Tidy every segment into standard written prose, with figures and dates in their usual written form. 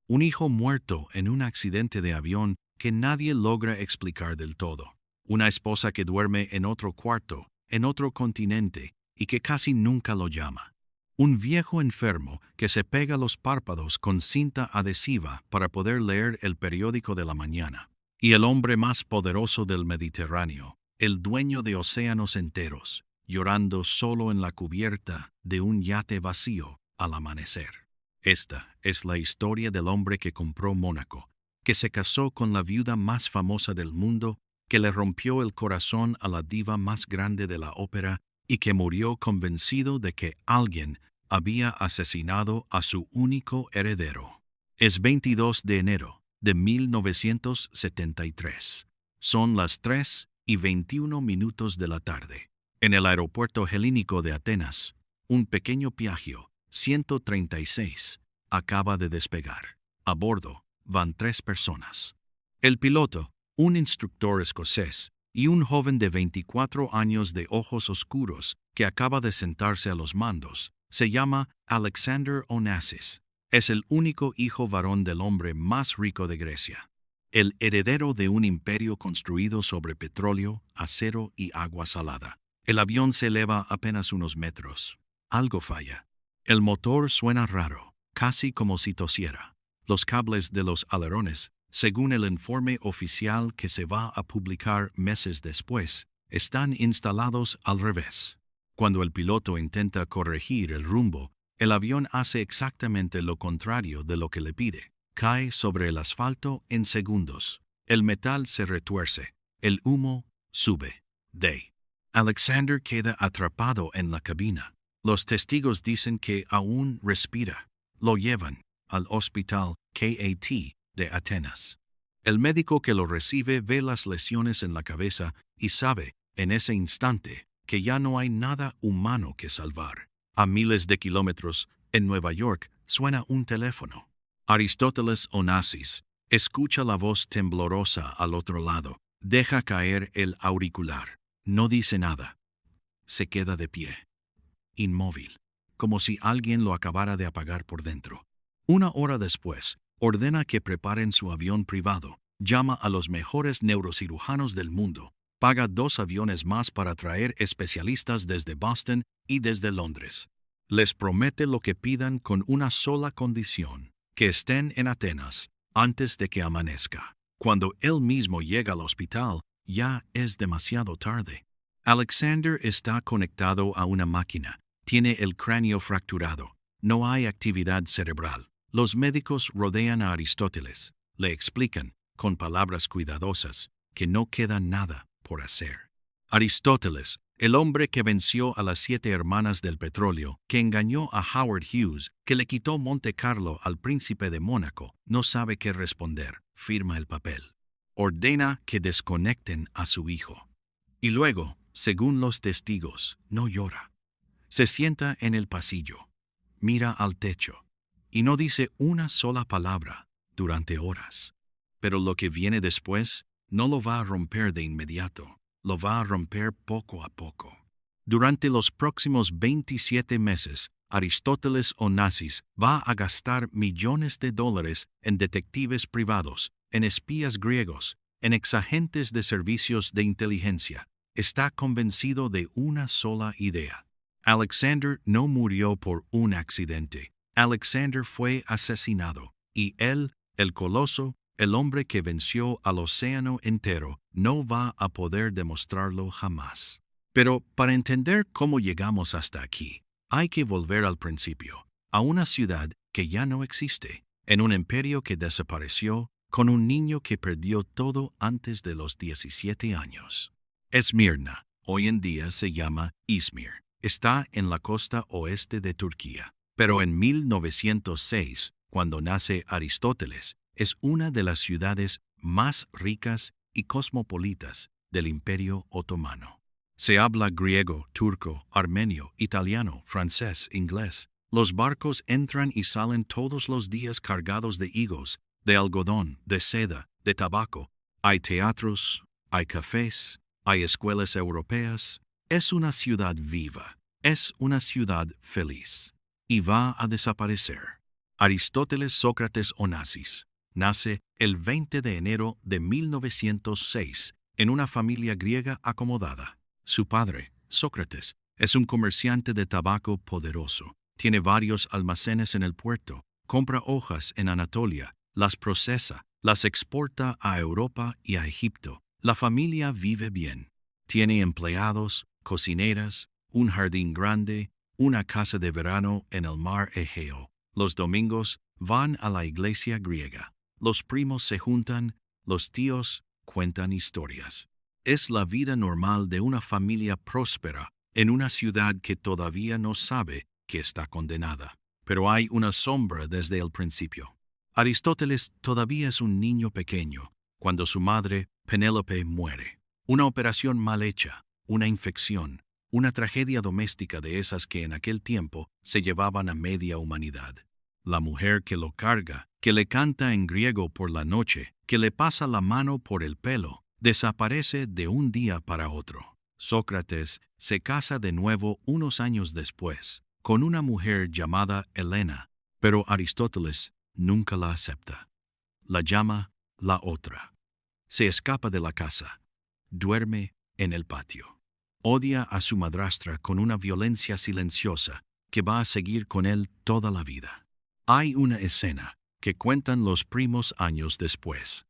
Un hijo muerto en un accidente de avión que nadie logra explicar del todo. Una esposa que duerme en otro cuarto, en otro continente, y que casi nunca lo llama. Un viejo enfermo que se pega los párpados con cinta adhesiva para poder leer el periódico de la mañana. Y el hombre más poderoso del Mediterráneo, el dueño de océanos enteros, llorando solo en la cubierta de un yate vacío al amanecer. Esta es la historia del hombre que compró Mónaco, que se casó con la viuda más famosa del mundo, que le rompió el corazón a la diva más grande de la ópera y que murió convencido de que alguien había asesinado a su único heredero. Es 22 de enero de 1973. Son las 3:21 de la tarde. En el aeropuerto helínico de Atenas, un pequeño Piaggio 136 acaba de despegar. A bordo van 3 personas. El piloto, un instructor escocés, y un joven de 24 años de ojos oscuros que acaba de sentarse a los mandos, se llama Alexander Onassis. Es el único hijo varón del hombre más rico de Grecia, el heredero de un imperio construido sobre petróleo, acero y agua salada. El avión se eleva apenas unos metros. Algo falla. El motor suena raro, casi como si tosiera. Los cables de los alerones, según el informe oficial que se va a publicar meses después, están instalados al revés. Cuando el piloto intenta corregir el rumbo, el avión hace exactamente lo contrario de lo que le pide. Cae sobre el asfalto en segundos. El metal se retuerce. El humo sube. Alexander queda atrapado en la cabina. Los testigos dicen que aún respira. Lo llevan al hospital KAT de Atenas. El médico que lo recibe ve las lesiones en la cabeza y sabe, en ese instante, que ya no hay nada humano que salvar. A miles de kilómetros, en Nueva York, suena un teléfono. Aristóteles Onassis escucha la voz temblorosa al otro lado. Deja caer el auricular. No dice nada. Se queda de pie, inmóvil, como si alguien lo acabara de apagar por dentro. Una hora después, ordena que preparen su avión privado, llama a los mejores neurocirujanos del mundo, paga 2 aviones más para traer especialistas desde Boston y desde Londres. Les promete lo que pidan con una sola condición, que estén en Atenas antes de que amanezca. Cuando él mismo llega al hospital, ya es demasiado tarde. Alexander está conectado a una máquina, tiene el cráneo fracturado, no hay actividad cerebral. Los médicos rodean a Aristóteles, le explican, con palabras cuidadosas, que no queda nada por hacer. Aristóteles, el hombre que venció a las 7 hermanas del petróleo, que engañó a Howard Hughes, que le quitó Monte Carlo al príncipe de Mónaco, no sabe qué responder, firma el papel. Ordena que desconecten a su hijo. Y luego, según los testigos, no llora. Se sienta en el pasillo, mira al techo, y no dice una sola palabra durante horas. Pero lo que viene después no lo va a romper de inmediato, lo va a romper poco a poco. Durante los próximos 27 meses, Aristóteles Onassis va a gastar millones de dólares en detectives privados, en espías griegos, en exagentes de servicios de inteligencia. Está convencido de una sola idea. Alexander no murió por un accidente. Alexander fue asesinado, y él, el coloso, el hombre que venció al océano entero, no va a poder demostrarlo jamás. Pero para entender cómo llegamos hasta aquí, hay que volver al principio, a una ciudad que ya no existe, en un imperio que desapareció, con un niño que perdió todo antes de los 17 años. Esmirna, hoy en día se llama Izmir, está en la costa oeste de Turquía. Pero en 1906, cuando nace Aristóteles, es una de las ciudades más ricas y cosmopolitas del Imperio Otomano. Se habla griego, turco, armenio, italiano, francés, inglés. Los barcos entran y salen todos los días cargados de higos, de algodón, de seda, de tabaco. Hay teatros, hay cafés, hay escuelas europeas. Es una ciudad viva, es una ciudad feliz. Y va a desaparecer. Aristóteles Sócrates Onassis nace el 20 de enero de 1906 en una familia griega acomodada. Su padre, Sócrates, es un comerciante de tabaco poderoso. Tiene varios almacenes en el puerto, compra hojas en Anatolia, las procesa, las exporta a Europa y a Egipto. La familia vive bien. Tiene empleados, cocineras, un jardín grande, una casa de verano en el mar Egeo. Los domingos van a la iglesia griega. Los primos se juntan, los tíos cuentan historias. Es la vida normal de una familia próspera en una ciudad que todavía no sabe que está condenada. Pero hay una sombra desde el principio. Aristóteles todavía es un niño pequeño cuando su madre, Penélope, muere. Una operación mal hecha, una infección, una tragedia doméstica de esas que en aquel tiempo se llevaban a media humanidad. La mujer que lo carga, que le canta en griego por la noche, que le pasa la mano por el pelo, desaparece de un día para otro. Sócrates se casa de nuevo unos años después, con una mujer llamada Helena, pero Aristóteles nunca la acepta. La llama la otra. Se escapa de la casa. Duerme en el patio. Odia a su madrastra con una violencia silenciosa que va a seguir con él toda la vida. Hay una escena que cuentan los primos años después.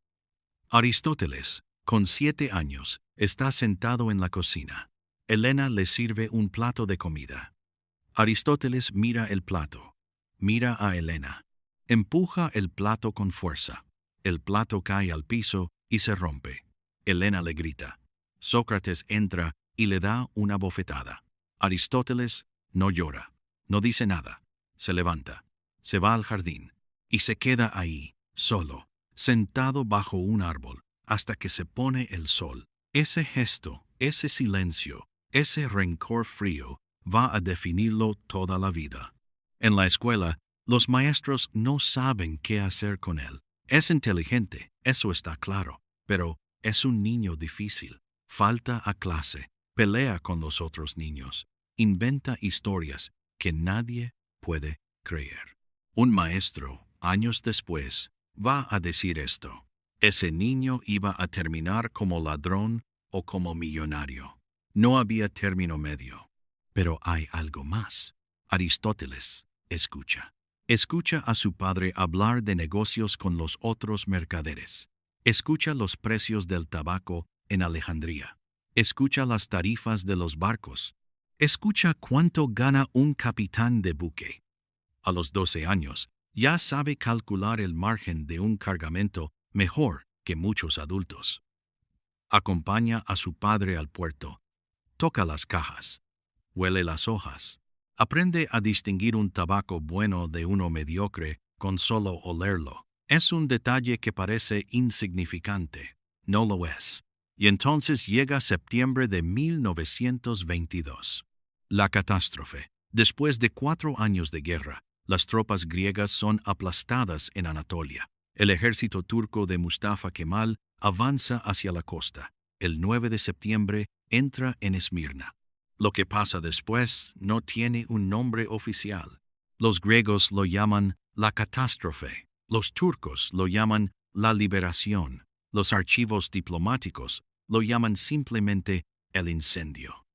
Aristóteles, con 7 años, está sentado en la cocina. Helena le sirve un plato de comida. Aristóteles mira el plato. Mira a Helena. Empuja el plato con fuerza. El plato cae al piso y se rompe. Helena le grita. Sócrates entra y le da una bofetada. Aristóteles no llora, no dice nada. Se levanta, se va al jardín y se queda ahí, solo, sentado bajo un árbol, hasta que se pone el sol. Ese gesto, ese silencio, ese rencor frío va a definirlo toda la vida. En la escuela, los maestros no saben qué hacer con él. Es inteligente, eso está claro, pero es un niño difícil. Falta a clase, pelea con los otros niños, inventa historias que nadie puede creer. Un maestro, años después, va a decir esto. Ese niño iba a terminar como ladrón o como millonario. No había término medio. Pero hay algo más. Aristóteles escucha. Escucha a su padre hablar de negocios con los otros mercaderes. Escucha los precios del tabaco en Alejandría. Escucha las tarifas de los barcos. Escucha cuánto gana un capitán de buque. A los 12 años, ya sabe calcular el margen de un cargamento mejor que muchos adultos. Acompaña a su padre al puerto. Toca las cajas. Huele las hojas. Aprende a distinguir un tabaco bueno de uno mediocre con solo olerlo. Es un detalle que parece insignificante. No lo es. Y entonces llega septiembre de 1922. La catástrofe. Después de 4 años de guerra, las tropas griegas son aplastadas en Anatolia. El ejército turco de Mustafa Kemal avanza hacia la costa. El 9 de septiembre entra en Esmirna. Lo que pasa después no tiene un nombre oficial. Los griegos lo llaman la catástrofe. Los turcos lo llaman la liberación. Los archivos diplomáticos lo llaman simplemente el incendio.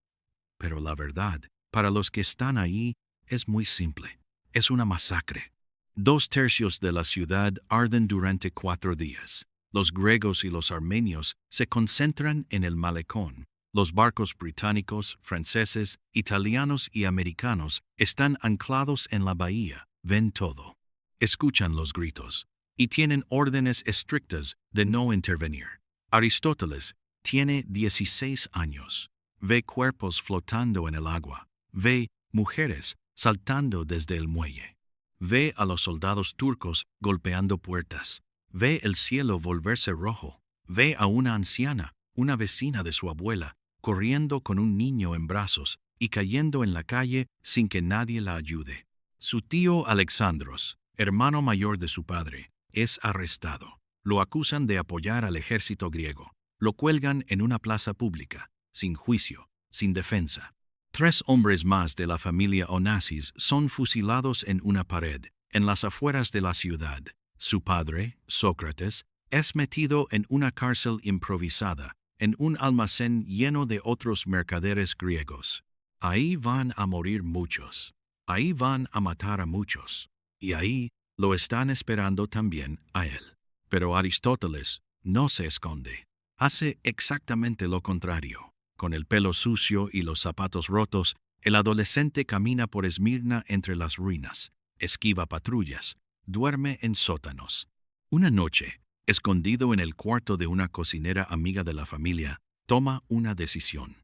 Pero la verdad, para los que están ahí, es muy simple. Es una masacre. 2/3 de la ciudad arden durante 4 días. Los griegos y los armenios se concentran en el malecón. Los barcos británicos, franceses, italianos y americanos están anclados en la bahía. Ven todo. Escuchan los gritos. Y tienen órdenes estrictas de no intervenir. Aristóteles tiene 16 años. Ve cuerpos flotando en el agua. Ve mujeres saltando desde el muelle. Ve a los soldados turcos golpeando puertas. Ve el cielo volverse rojo. Ve a una anciana, una vecina de su abuela, corriendo con un niño en brazos y cayendo en la calle sin que nadie la ayude. Su tío Alexandros, hermano mayor de su padre, es arrestado. Lo acusan de apoyar al ejército griego. Lo cuelgan en una plaza pública, sin juicio, sin defensa. 3 hombres más de la familia Onassis son fusilados en una pared. En las afueras de la ciudad, su padre, Sócrates, es metido en una cárcel improvisada, en un almacén lleno de otros mercaderes griegos. Ahí van a morir muchos. Ahí van a matar a muchos. Y ahí lo están esperando también a él. Pero Aristóteles no se esconde. Hace exactamente lo contrario. Con el pelo sucio y los zapatos rotos, el adolescente camina por Esmirna entre las ruinas, esquiva patrullas, duerme en sótanos. Una noche, escondido en el cuarto de una cocinera amiga de la familia, toma una decisión.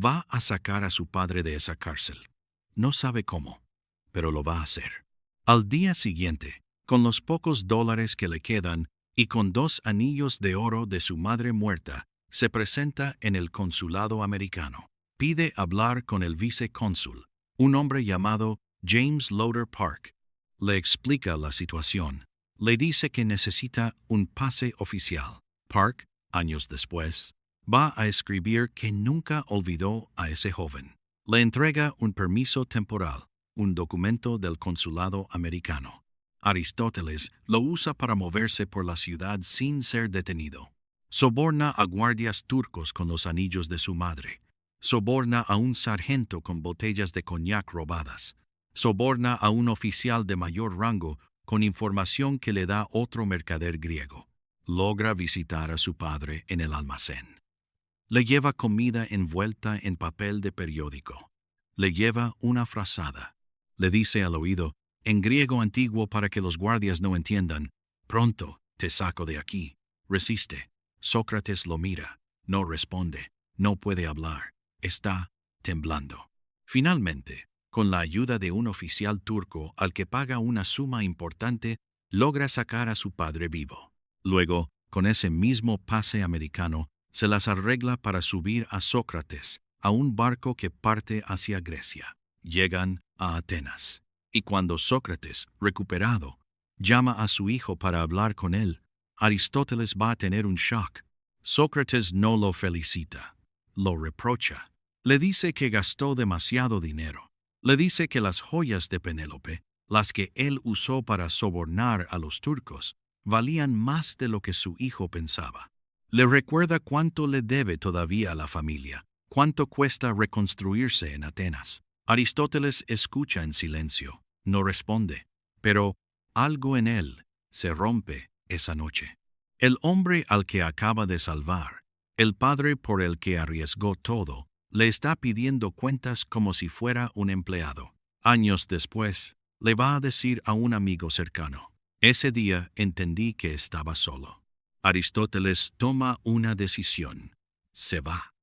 Va a sacar a su padre de esa cárcel. No sabe cómo, pero lo va a hacer. Al día siguiente, con los pocos dólares que le quedan y con 2 anillos de oro de su madre muerta, se presenta en el consulado americano. Pide hablar con el vicecónsul, un hombre llamado James Loder Park. Le explica la situación. Le dice que necesita un pase oficial. Park, años después, va a escribir que nunca olvidó a ese joven. Le entrega un permiso temporal, un documento del consulado americano. Aristóteles lo usa para moverse por la ciudad sin ser detenido. Soborna a guardias turcos con los anillos de su madre. Soborna a un sargento con botellas de coñac robadas. Soborna a un oficial de mayor rango con información que le da otro mercader griego. Logra visitar a su padre en el almacén. Le lleva comida envuelta en papel de periódico. Le lleva una frazada. Le dice al oído, en griego antiguo para que los guardias no entiendan, pronto te saco de aquí. Resiste. Sócrates lo mira. No responde. No puede hablar. Está temblando. Finalmente, con la ayuda de un oficial turco al que paga una suma importante, logra sacar a su padre vivo. Luego, con ese mismo pase americano, se las arregla para subir a Sócrates a un barco que parte hacia Grecia. Llegan a Atenas. Y cuando Sócrates, recuperado, llama a su hijo para hablar con él, Aristóteles va a tener un shock. Sócrates no lo felicita. Lo reprocha. Le dice que gastó demasiado dinero. Le dice que las joyas de Penélope, las que él usó para sobornar a los turcos, valían más de lo que su hijo pensaba. Le recuerda cuánto le debe todavía a la familia, cuánto cuesta reconstruirse en Atenas. Aristóteles escucha en silencio, no responde, pero algo en él se rompe esa noche. El hombre al que acaba de salvar, el padre por el que arriesgó todo, le está pidiendo cuentas como si fuera un empleado. Años después, le va a decir a un amigo cercano, ese día entendí que estaba solo. Aristóteles toma una decisión. Se va.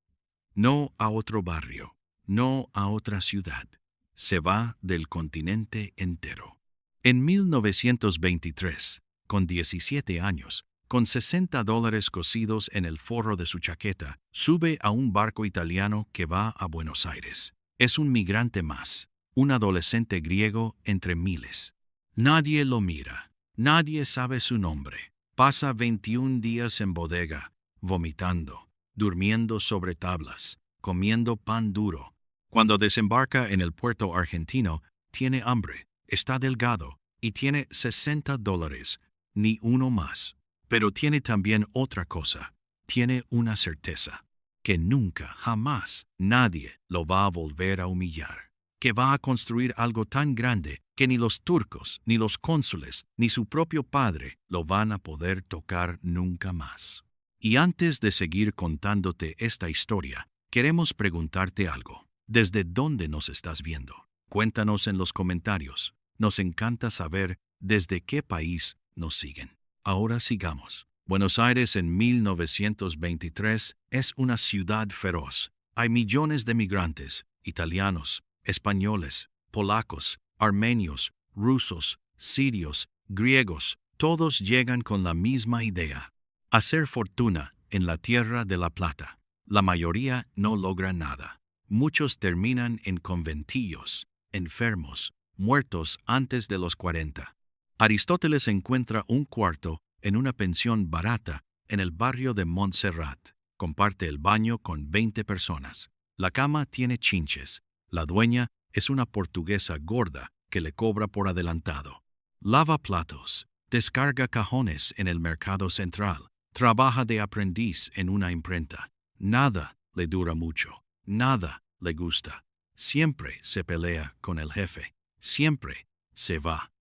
No a otro barrio, no a otra ciudad. Se va del continente entero. En 1923, con 17 años, con $60 cosidos en el forro de su chaqueta, sube a un barco italiano que va a Buenos Aires. Es un migrante más, un adolescente griego entre miles. Nadie lo mira, nadie sabe su nombre. Pasa 21 días en bodega, vomitando, durmiendo sobre tablas, comiendo pan duro. Cuando desembarca en el puerto argentino, tiene hambre, está delgado y tiene $60, ni uno más. Pero tiene también otra cosa, tiene una certeza, que nunca, jamás, nadie lo va a volver a humillar, que va a construir algo tan grande que ni los turcos, ni los cónsules, ni su propio padre lo van a poder tocar nunca más. Y antes de seguir contándote esta historia, queremos preguntarte algo. ¿Desde dónde nos estás viendo? Cuéntanos en los comentarios. Nos encanta saber desde qué país nos siguen. Ahora sigamos. Buenos Aires en 1923 es una ciudad feroz. Hay millones de migrantes, italianos, españoles, polacos, armenios, rusos, sirios, griegos. Todos llegan con la misma idea: hacer fortuna en la tierra de la plata. La mayoría no logra nada. Muchos terminan en conventillos, enfermos, muertos antes de los 40. Aristóteles encuentra un cuarto en una pensión barata en el barrio de Montserrat. Comparte el baño con 20 personas. La cama tiene chinches. La dueña es una portuguesa gorda que le cobra por adelantado. Lava platos, descarga cajones en el mercado central, trabaja de aprendiz en una imprenta. Nada le dura mucho, nada le gusta. Siempre se pelea con el jefe, siempre se va.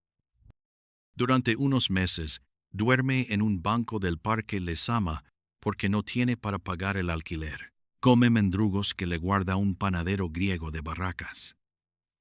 Durante unos meses, duerme en un banco del Parque Lezama porque no tiene para pagar el alquiler. Come mendrugos que le guarda un panadero griego de Barracas.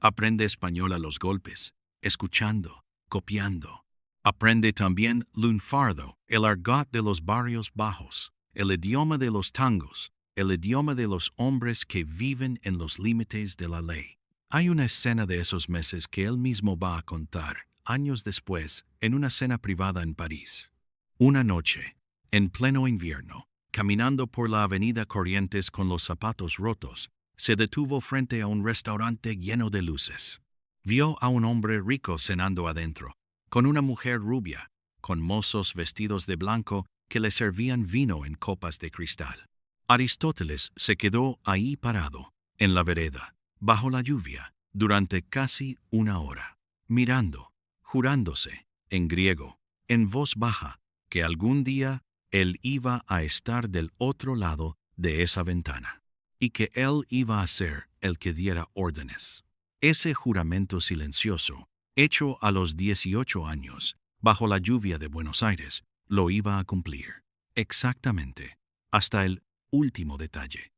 Aprende español a los golpes, escuchando, copiando. Aprende también lunfardo, el argot de los barrios bajos, el idioma de los tangos, el idioma de los hombres que viven en los límites de la ley. Hay una escena de esos meses que él mismo va a contar, años después, en una cena privada en París. Una noche, en pleno invierno, caminando por la avenida Corrientes con los zapatos rotos, se detuvo frente a un restaurante lleno de luces. Vio a un hombre rico cenando adentro, con una mujer rubia, con mozos vestidos de blanco que le servían vino en copas de cristal. Aristóteles se quedó ahí parado, en la vereda, bajo la lluvia, durante casi una hora, mirando, jurándose, en griego, en voz baja, que algún día él iba a estar del otro lado de esa ventana, y que él iba a ser el que diera órdenes. Ese juramento silencioso, hecho a los 18 años, bajo la lluvia de Buenos Aires, lo iba a cumplir. Exactamente, hasta el último detalle.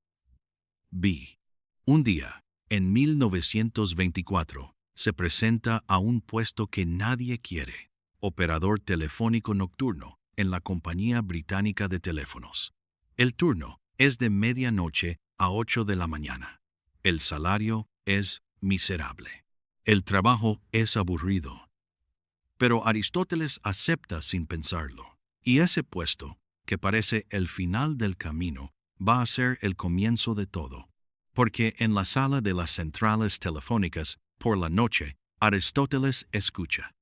B. Un día, en 1924, se presenta a un puesto que nadie quiere, operador telefónico nocturno en la Compañía Británica de Teléfonos. El turno es de medianoche a 8 de la mañana. El salario es miserable. El trabajo es aburrido. Pero Aristóteles acepta sin pensarlo. Y ese puesto, que parece el final del camino, va a ser el comienzo de todo. Porque en la sala de las centrales telefónicas, por la noche, Aristóteles escucha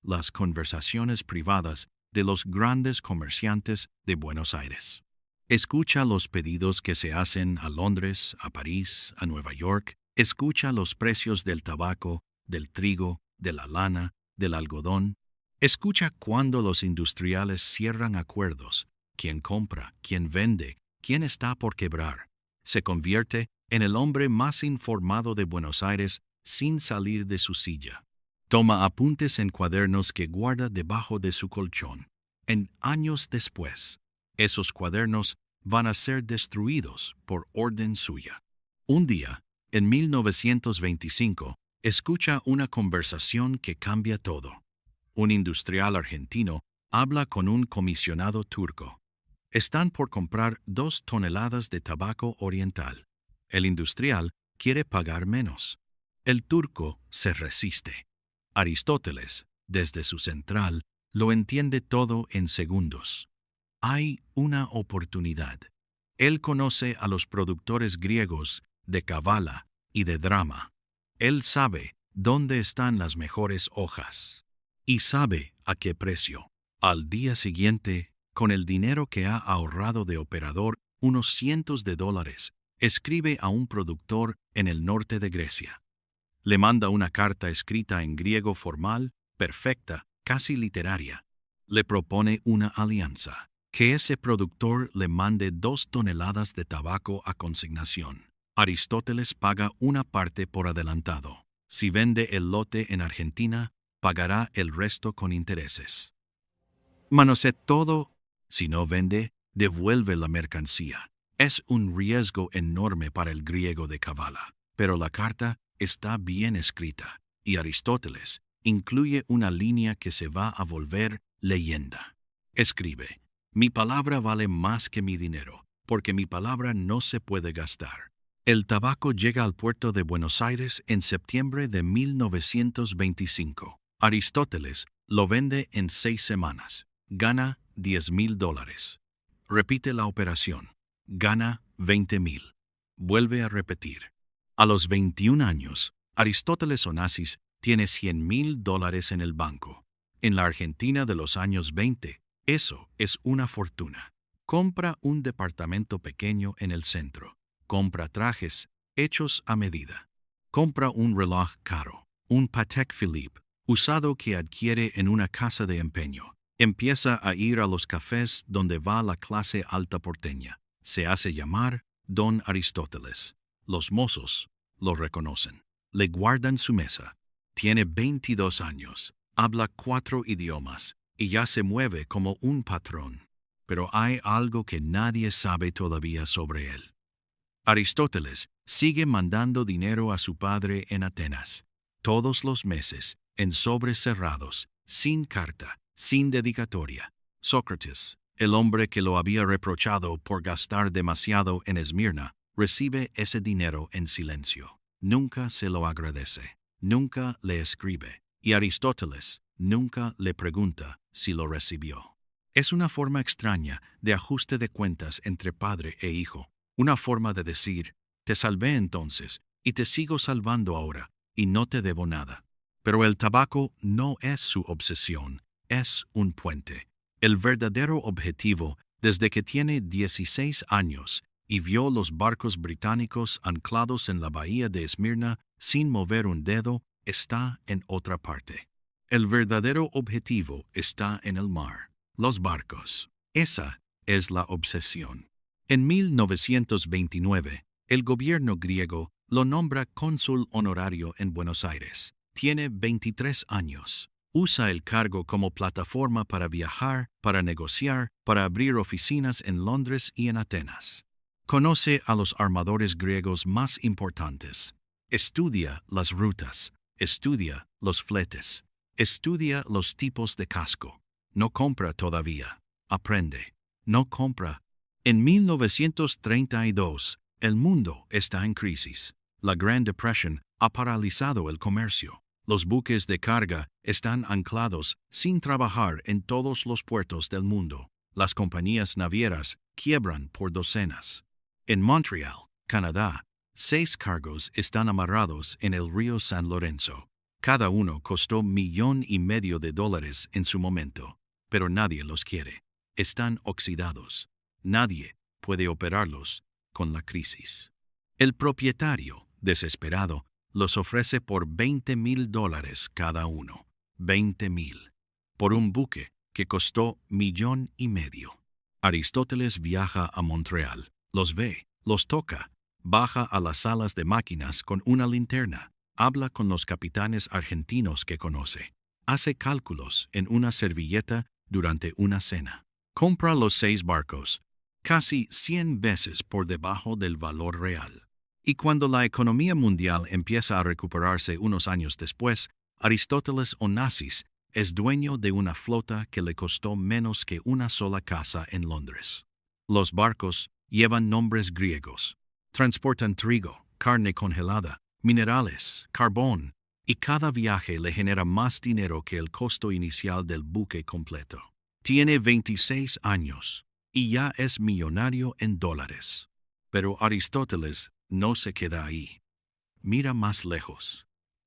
las conversaciones privadas de los grandes comerciantes de Buenos Aires. Escucha los pedidos que se hacen a Londres, a París, a Nueva York. Escucha los precios del tabaco, del trigo, de la lana, del algodón. Escucha cuando los industriales cierran acuerdos, quién compra, quién vende, quién está por quebrar. Se convierte en el hombre más informado de Buenos Aires sin salir de su silla. Toma apuntes en cuadernos que guarda debajo de su colchón. En años después, esos cuadernos van a ser destruidos por orden suya. Un día, en 1925, escucha una conversación que cambia todo. Un industrial argentino habla con un comisionado turco. Están por comprar 2 toneladas de tabaco oriental. El industrial quiere pagar menos. El turco se resiste. Aristóteles, desde su central, lo entiende todo en segundos. Hay una oportunidad. Él conoce a los productores griegos de Kavala y de Drama. Él sabe dónde están las mejores hojas. Y sabe a qué precio. Al día siguiente, con el dinero que ha ahorrado de operador, unos cientos de dólares, escribe a un productor en el norte de Grecia. Le manda una carta escrita en griego formal, perfecta, casi literaria. Le propone una alianza, que ese productor le mande 2 toneladas de tabaco a consignación. Aristóteles paga una parte por adelantado. Si vende el lote en Argentina, pagará el resto con intereses. Manosea todo. Si no vende, devuelve la mercancía. Es un riesgo enorme para el griego de Kavala, pero la carta está bien escrita, y Aristóteles incluye una línea que se va a volver leyenda. Escribe: mi palabra vale más que mi dinero, porque mi palabra no se puede gastar. El tabaco llega al puerto de Buenos Aires en septiembre de 1925. Aristóteles lo vende en 6 semanas. Gana $10,000. Repite la operación. Gana $20,000. Vuelve a repetir. A los 21 años, Aristóteles Onassis tiene $100,000 en el banco. En la Argentina de los años 20, eso es una fortuna. Compra un departamento pequeño en el centro. Compra trajes hechos a medida. Compra un reloj caro, un Patek Philippe, usado que adquiere en una casa de empeño. Empieza a ir a los cafés donde va la clase alta porteña. Se hace llamar Don Aristóteles. Los mozos lo reconocen. Le guardan su mesa. Tiene 22 años. Habla 4 idiomas y ya se mueve como un patrón. Pero hay algo que nadie sabe todavía sobre él. Aristóteles sigue mandando dinero a su padre en Atenas, todos los meses, en sobres cerrados, sin carta, sin dedicatoria. Sócrates, el hombre que lo había reprochado por gastar demasiado en Esmirna, recibe ese dinero en silencio. Nunca se lo agradece, nunca le escribe, y Aristóteles nunca le pregunta si lo recibió. Es una forma extraña de ajuste de cuentas entre padre e hijo, una forma de decir, te salvé entonces, y te sigo salvando ahora, y no te debo nada. Pero el tabaco no es su obsesión, es un puente. El verdadero objetivo, desde que tiene 16 años y vio los barcos británicos anclados en la bahía de Esmirna sin mover un dedo, está en otra parte. El verdadero objetivo está en el mar, los barcos. Esa es la obsesión. En 1929, el gobierno griego lo nombra cónsul honorario en Buenos Aires. Tiene 23 años. Usa el cargo como plataforma para viajar, para negociar, para abrir oficinas en Londres y en Atenas. Conoce a los armadores griegos más importantes. Estudia las rutas. Estudia los fletes. Estudia los tipos de casco. No compra todavía. Aprende. No compra. En 1932, el mundo está en crisis. La Gran Depresión ha paralizado el comercio. Los buques de carga están anclados sin trabajar en todos los puertos del mundo. Las compañías navieras quiebran por docenas. En Montreal, Canadá, 6 cargos están amarrados en el río San Lorenzo. Cada uno costó $1,500,000 en su momento, pero nadie los quiere. Están oxidados. Nadie puede operarlos con la crisis. El propietario, desesperado, los ofrece por $20,000 cada uno. 20,000. Por un buque que costó $1,500,000. Aristóteles viaja a Montreal, los ve, los toca, baja a las salas de máquinas con una linterna, habla con los capitanes argentinos que conoce, hace cálculos en una servilleta durante una cena. Compra los 6 barcos, casi 100 veces por debajo del valor real. Y cuando la economía mundial empieza a recuperarse unos años después, Aristóteles Onassis es dueño de una flota que le costó menos que una sola casa en Londres. Los barcos llevan nombres griegos. Transportan trigo, carne congelada, minerales, carbón, y cada viaje le genera más dinero que el costo inicial del buque completo. Tiene 26 años y ya es millonario en dólares. Pero Aristóteles no se queda ahí. Mira más lejos.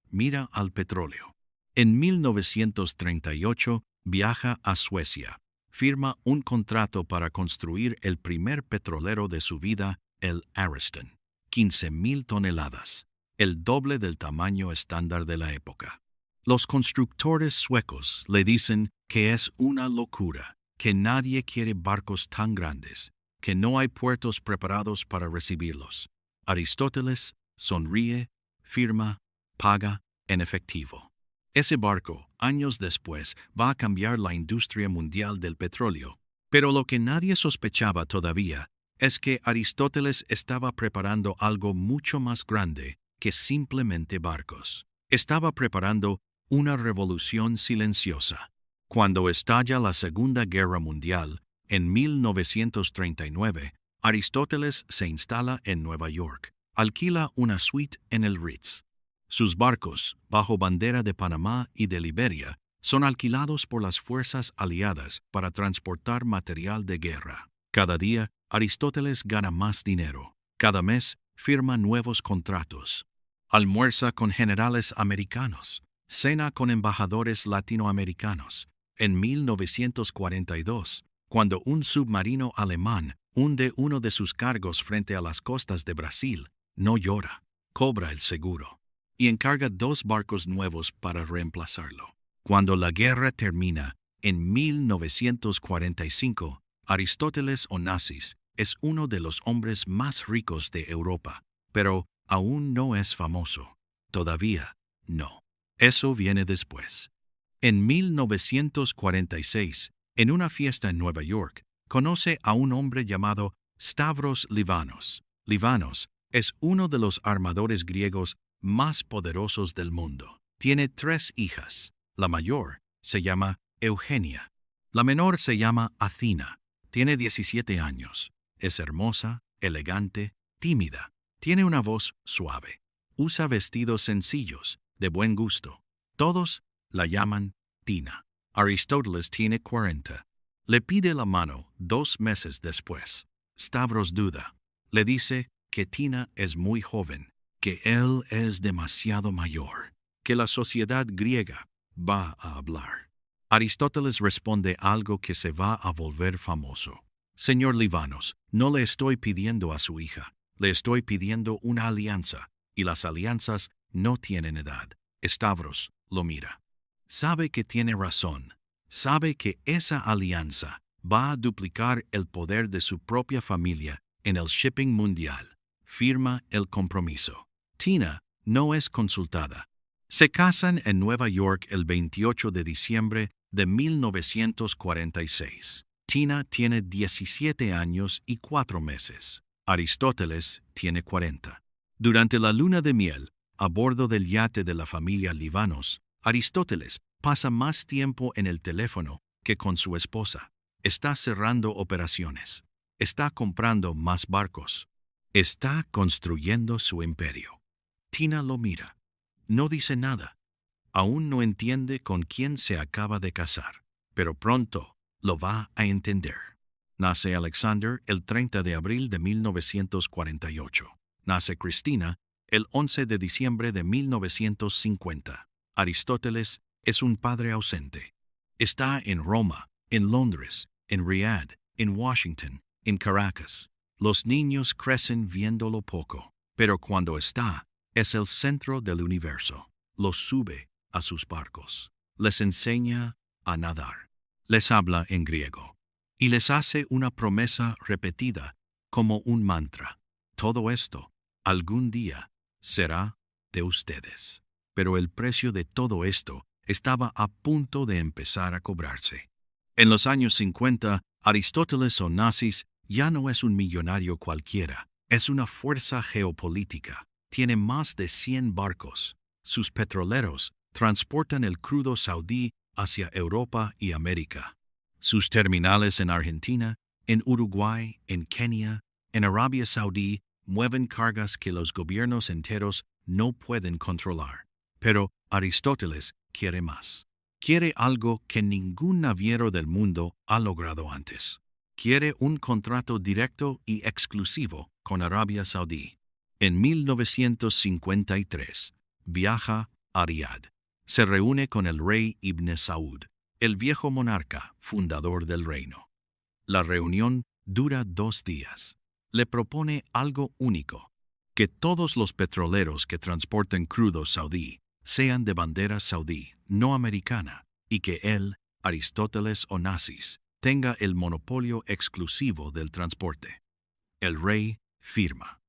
Mira al petróleo. En 1938 viaja a Suecia. Firma un contrato para construir el primer petrolero de su vida, el Ariston. 15,000 toneladas, el doble del tamaño estándar de la época. Los constructores suecos le dicen que es una locura, que nadie quiere barcos tan grandes, que no hay puertos preparados para recibirlos. Aristóteles sonríe, firma, paga en efectivo. Ese barco, años después, va a cambiar la industria mundial del petróleo. Pero lo que nadie sospechaba todavía es que Aristóteles estaba preparando algo mucho más grande que simplemente barcos. Estaba preparando una revolución silenciosa. Cuando estalla la Segunda Guerra Mundial, en 1939, Aristóteles se instala en Nueva York. Alquila una suite en el Ritz. Sus barcos, bajo bandera de Panamá y de Liberia, son alquilados por las fuerzas aliadas para transportar material de guerra. Cada día, Aristóteles gana más dinero. Cada mes, firma nuevos contratos. Almuerza con generales americanos. Cena con embajadores latinoamericanos. En 1942, cuando un submarino alemán hunde uno de sus cargos frente a las costas de Brasil, no llora, cobra el seguro. y encarga 2 barcos nuevos para reemplazarlo. Cuando la guerra termina, en 1945, Aristóteles Onassis es uno de los hombres más ricos de Europa, pero aún no es famoso. Todavía no. Eso viene después. En 1946, en una fiesta en Nueva York, conoce a un hombre llamado Stavros Livanos. Livanos es uno de los armadores griegos más poderosos del mundo. Tiene 3 hijas. La mayor se llama Eugenia. La menor se llama Athina. Tiene 17 años. Es hermosa, elegante, tímida. Tiene una voz suave. Usa vestidos sencillos, de buen gusto. Todos la llaman Tina. Aristóteles tiene 40. Le pide la mano 2 meses después. Stavros duda. Le dice que Tina es muy joven, que él es demasiado mayor, que la sociedad griega va a hablar. Aristóteles responde algo que se va a volver famoso. Señor Livanos, no le estoy pidiendo a su hija, le estoy pidiendo una alianza, y las alianzas no tienen edad. Stavros lo mira. Sabe que tiene razón. Sabe que esa alianza va a duplicar el poder de su propia familia en el shipping mundial. Firma el compromiso. Tina no es consultada. Se casan en Nueva York el 28 de diciembre de 1946. Tina tiene 17 años y 4 meses. Aristóteles tiene 40. Durante la luna de miel, a bordo del yate de la familia Livanos, Aristóteles pasa más tiempo en el teléfono que con su esposa. Está cerrando operaciones. Está comprando más barcos. Está construyendo su imperio. Tina lo mira. No dice nada. Aún no entiende con quién se acaba de casar, pero pronto lo va a entender. Nace Alexander el 30 de abril de 1948. Nace Cristina el 11 de diciembre de 1950. Aristóteles es un padre ausente. Está en Roma, en Londres, en Riad, en Washington, en Caracas. Los niños crecen viéndolo poco, pero cuando está, es el centro del universo. Los sube a sus barcos. Les enseña a nadar. Les habla en griego. Y les hace una promesa repetida como un mantra. Todo esto, algún día, será de ustedes. Pero el precio de todo esto estaba a punto de empezar a cobrarse. En los años 50, Aristóteles Onassis ya no es un millonario cualquiera. Es una fuerza geopolítica. Tiene más de 100 barcos. Sus petroleros transportan el crudo saudí hacia Europa y América. Sus terminales en Argentina, en Uruguay, en Kenia, en Arabia Saudí mueven cargas que los gobiernos enteros no pueden controlar. Pero Aristóteles quiere más. Quiere algo que ningún naviero del mundo ha logrado antes. Quiere un contrato directo y exclusivo con Arabia Saudí. En 1953, viaja a Riad. Se reúne con el rey Ibn Saud, el viejo monarca, fundador del reino. La reunión dura 2 días. Le propone algo único: que todos los petroleros que transporten crudo saudí sean de bandera saudí, no americana, y que él, Aristóteles Onassis, tenga el monopolio exclusivo del transporte. El rey firma.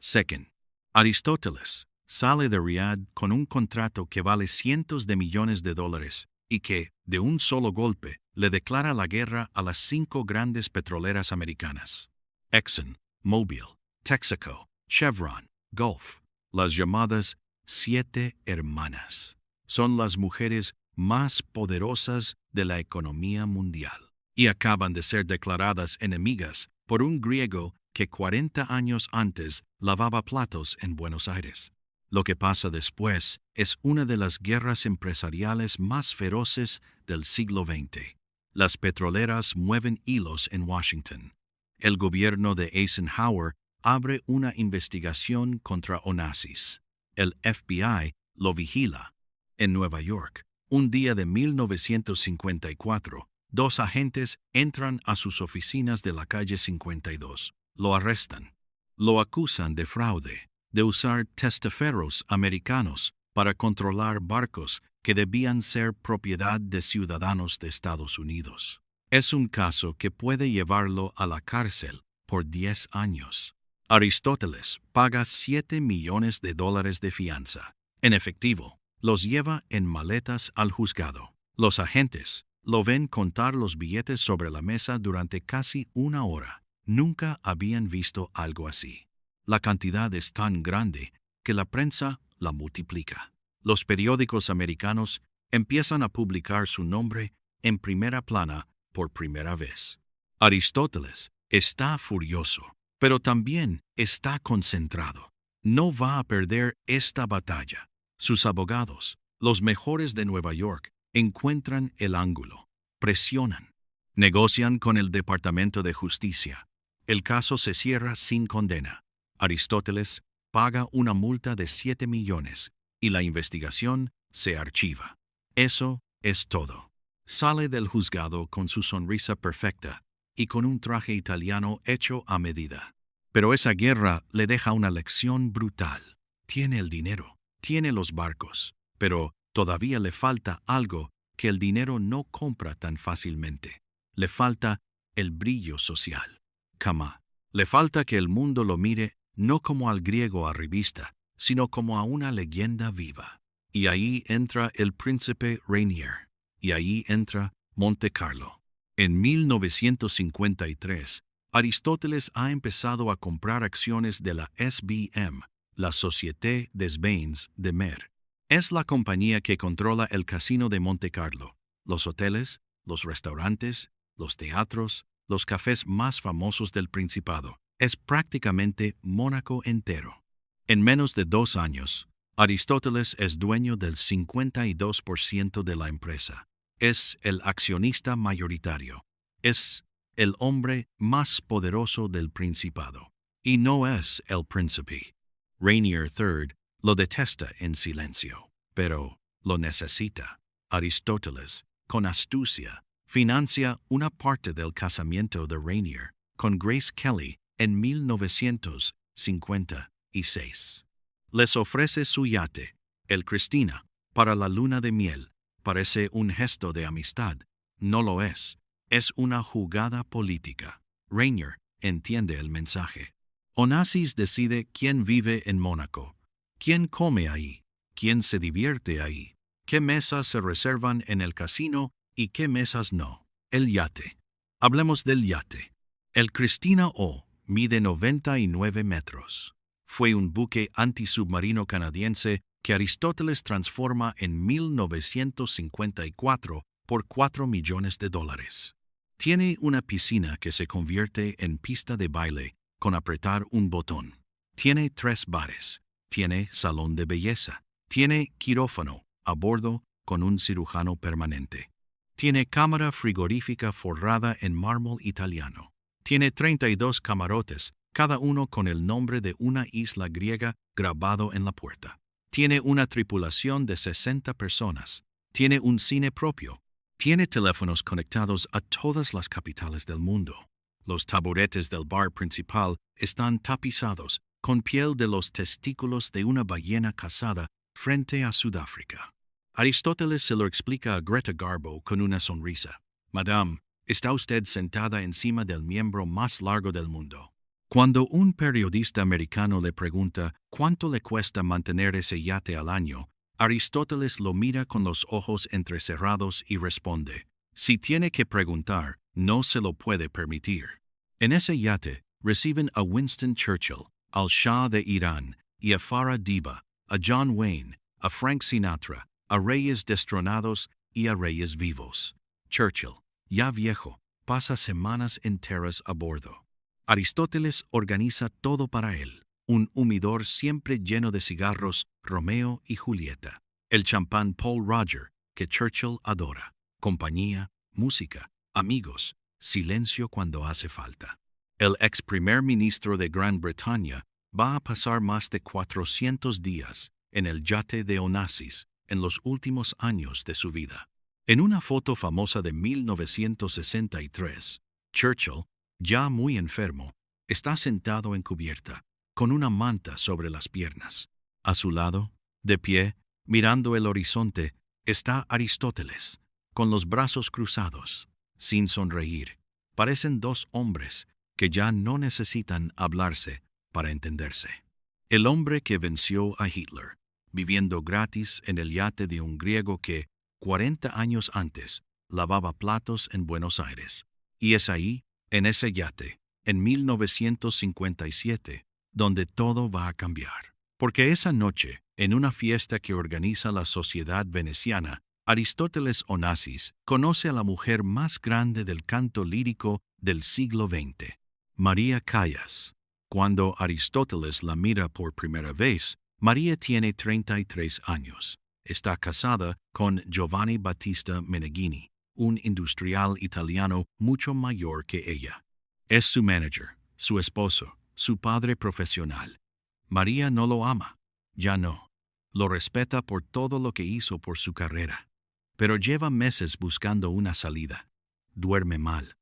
Second, Aristóteles sale de Riad con un contrato que vale cientos de millones de dólares y que, de un solo golpe, le declara la guerra a las 5 grandes petroleras americanas: Exxon, Mobil, Texaco, Chevron, Gulf, las llamadas 7 hermanas. Son las mujeres más poderosas de la economía mundial y acaban de ser declaradas enemigas por un griego que 40 años antes lavaba platos en Buenos Aires. Lo que pasa después es una de las guerras empresariales más feroces del siglo XX. Las petroleras mueven hilos en Washington. El gobierno de Eisenhower abre una investigación contra Onassis. El FBI lo vigila. En Nueva York, un día de 1954, 2 agentes entran a sus oficinas de la calle 52. Lo arrestan. Lo acusan de fraude. de usar testaferros americanos para controlar barcos que debían ser propiedad de ciudadanos de Estados Unidos. Es un caso que puede llevarlo a la cárcel por 10 años. Aristóteles paga $7 millones de fianza. En efectivo, los lleva en maletas al juzgado. Los agentes lo ven contar los billetes sobre la mesa durante casi una hora. Nunca habían visto algo así. La cantidad es tan grande que la prensa la multiplica. Los periódicos americanos empiezan a publicar su nombre en primera plana por primera vez. Aristóteles está furioso, pero también está concentrado. No va a perder esta batalla. Sus abogados, los mejores de Nueva York, encuentran el ángulo, presionan, negocian con el Departamento de Justicia. El caso se cierra sin condena. Aristóteles paga una multa de 7 millones y la investigación se archiva. Eso es todo. Sale del juzgado con su sonrisa perfecta y con un traje italiano hecho a medida. Pero esa guerra le deja una lección brutal. Tiene el dinero, tiene los barcos, pero todavía le falta algo que el dinero no compra tan fácilmente. Le falta el brillo social. Kama. Le falta que el mundo lo mire no como al griego arribista, sino como a una leyenda viva. Y ahí entra el príncipe Rainier. Y ahí entra Monte Carlo. En 1953, Aristóteles ha empezado a comprar acciones de la SBM, la Société des Bains de Mer. Es la compañía que controla el casino de Monte Carlo, los hoteles, los restaurantes, los teatros, los cafés más famosos del Principado. Es prácticamente Mónaco entero. En menos de 2 años, Aristóteles es dueño del 52% de la empresa. Es el accionista mayoritario. Es el hombre más poderoso del Principado. Y no es el príncipe. Rainier III lo detesta en silencio, pero lo necesita. Aristóteles, con astucia, financia una parte del casamiento de Rainier con Grace Kelly en 1956. Les ofrece su yate, el Cristina, para la luna de miel. Parece un gesto de amistad. No lo es. Es una jugada política. Rainier entiende el mensaje. Onassis decide quién vive en Mónaco, quién come ahí, quién se divierte ahí, qué mesas se reservan en el casino y qué mesas no. El yate. Hablemos del yate. El Cristina O mide 99 metros. Fue un buque antisubmarino canadiense que Aristóteles transforma en 1954 por $4 millones. Tiene una piscina que se convierte en pista de baile con apretar un botón. Tiene 3 bares. Tiene salón de belleza. Tiene quirófano a bordo con un cirujano permanente. Tiene cámara frigorífica forrada en mármol italiano. Tiene 32 camarotes, cada uno con el nombre de una isla griega grabado en la puerta. Tiene una tripulación de 60 personas. Tiene un cine propio. Tiene teléfonos conectados a todas las capitales del mundo. Los taburetes del bar principal están tapizados con piel de los testículos de una ballena cazada frente a Sudáfrica. Aristóteles se lo explica a Greta Garbo con una sonrisa. Madame, está usted sentada encima del miembro más largo del mundo. Cuando un periodista americano le pregunta cuánto le cuesta mantener ese yate al año, Aristóteles lo mira con los ojos entrecerrados y responde, si tiene que preguntar, no se lo puede permitir. En ese yate reciben a Winston Churchill, al Shah de Irán, y a Farah Diba, a John Wayne, a Frank Sinatra, a reyes destronados y a reyes vivos. Churchill, ya viejo, pasa semanas enteras a bordo. Aristóteles organiza todo para él. Un humidor siempre lleno de cigarros, Romeo y Julieta. El champán Paul Roger, que Churchill adora. Compañía, música, amigos, silencio cuando hace falta. El ex primer ministro de Gran Bretaña va a pasar más de 400 días en el yate de Onassis en los últimos años de su vida. En una foto famosa de 1963, Churchill, ya muy enfermo, está sentado en cubierta, con una manta sobre las piernas. A su lado, de pie, mirando el horizonte, está Aristóteles, con los brazos cruzados, sin sonreír. Parecen dos hombres que ya no necesitan hablarse para entenderse. El hombre que venció a Hitler, viviendo gratis en el yate de un griego que, 40 años antes, lavaba platos en Buenos Aires. Y es ahí, en ese yate, en 1957, donde todo va a cambiar. Porque esa noche, en una fiesta que organiza la Sociedad Veneciana, Aristóteles Onassis conoce a la mujer más grande del canto lírico del siglo XX, María Callas. Cuando Aristóteles la mira por primera vez, María tiene 33 años. Está casada con Giovanni Battista Meneghini, un industrial italiano mucho mayor que ella. Es su manager, su esposo, su padre profesional. María no lo ama, ya no. Lo respeta por todo lo que hizo por su carrera. Pero lleva meses buscando una salida. Duerme mal,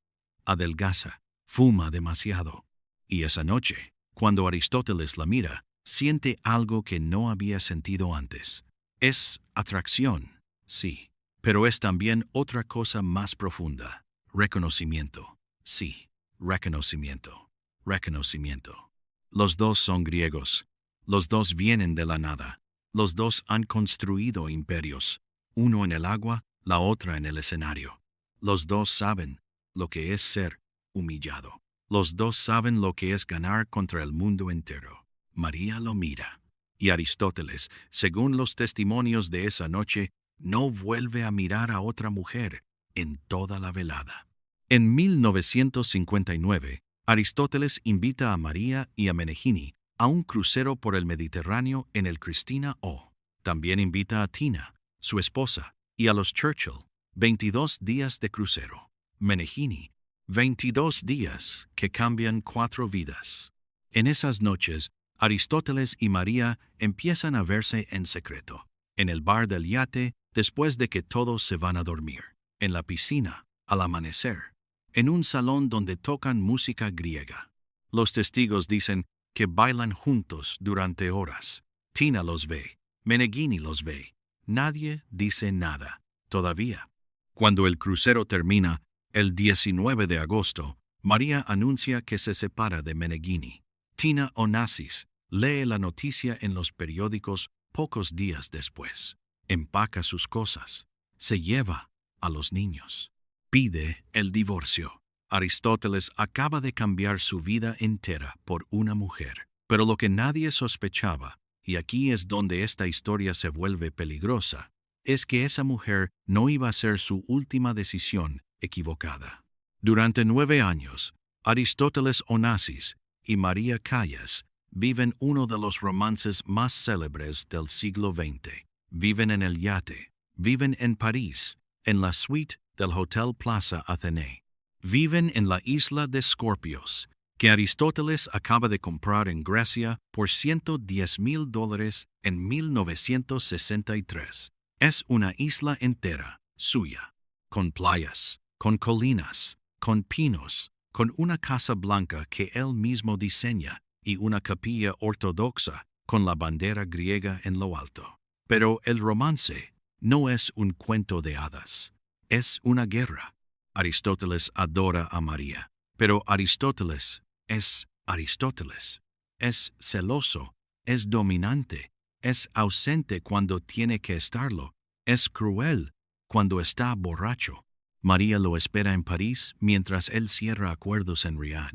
adelgaza, fuma demasiado. Y esa noche, cuando Aristóteles la mira, siente algo que no había sentido antes. Es atracción, sí, pero es también otra cosa más profunda. Reconocimiento, sí, reconocimiento, reconocimiento. Los dos son griegos. Los dos vienen de la nada. Los dos han construido imperios. Uno en el agua, la otra en el escenario. Los dos saben lo que es ser humillado. Los dos saben lo que es ganar contra el mundo entero. María lo mira. Y Aristóteles, según los testimonios de esa noche, no vuelve a mirar a otra mujer en toda la velada. En 1959, Aristóteles invita a María y a Meneghini a un crucero por el Mediterráneo en el Christina O. También invita a Tina, su esposa, y a los Churchill, 22 días de crucero. Meneghini, 22 días que cambian 4 vidas. En esas noches, Aristóteles y María empiezan a verse en secreto, en el bar del yate después de que todos se van a dormir, en la piscina, al amanecer, en un salón donde tocan música griega. Los testigos dicen que bailan juntos durante horas. Tina los ve, Meneghini los ve. Nadie dice nada, todavía. Cuando el crucero termina, el 19 de agosto, María anuncia que se separa de Meneghini. Tina Onassis lee la noticia en los periódicos pocos días después. Empaca sus cosas. Se lleva a los niños. Pide el divorcio. Aristóteles acaba de cambiar su vida entera por una mujer. Pero lo que nadie sospechaba, y aquí es donde esta historia se vuelve peligrosa, es que esa mujer no iba a ser su última decisión equivocada. Durante 9 años, Aristóteles Onassis y María Callas viven uno de los romances más célebres del siglo XX. Viven en el yate, viven en París, en la suite del Hotel Plaza Athénée. Viven en la isla de Scorpios, que Aristóteles acaba de comprar en Grecia por $110,000 en 1963. Es una isla entera, suya, con playas, con colinas, con pinos, con una casa blanca que él mismo diseña y una capilla ortodoxa con la bandera griega en lo alto. Pero el romance no es un cuento de hadas, es una guerra. Aristóteles adora a María, pero Aristóteles es Aristóteles. Es celoso, es dominante, es ausente cuando tiene que estarlo, es cruel cuando está borracho. María lo espera en París mientras él cierra acuerdos en Riad.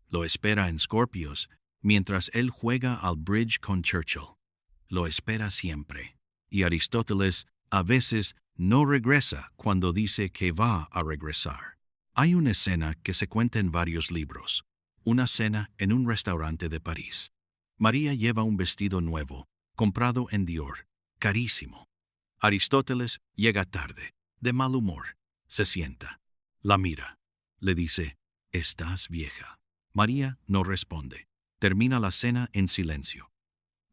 Lo espera en Scorpios mientras él juega al bridge con Churchill. Lo espera siempre. Y Aristóteles a veces no regresa cuando dice que va a regresar. Hay una escena que se cuenta en varios libros. Una cena en un restaurante de París. María lleva un vestido nuevo, comprado en Dior, carísimo. Aristóteles llega tarde, de mal humor. Se sienta. La mira. Le dice, «Estás vieja». María no responde. Termina la cena en silencio.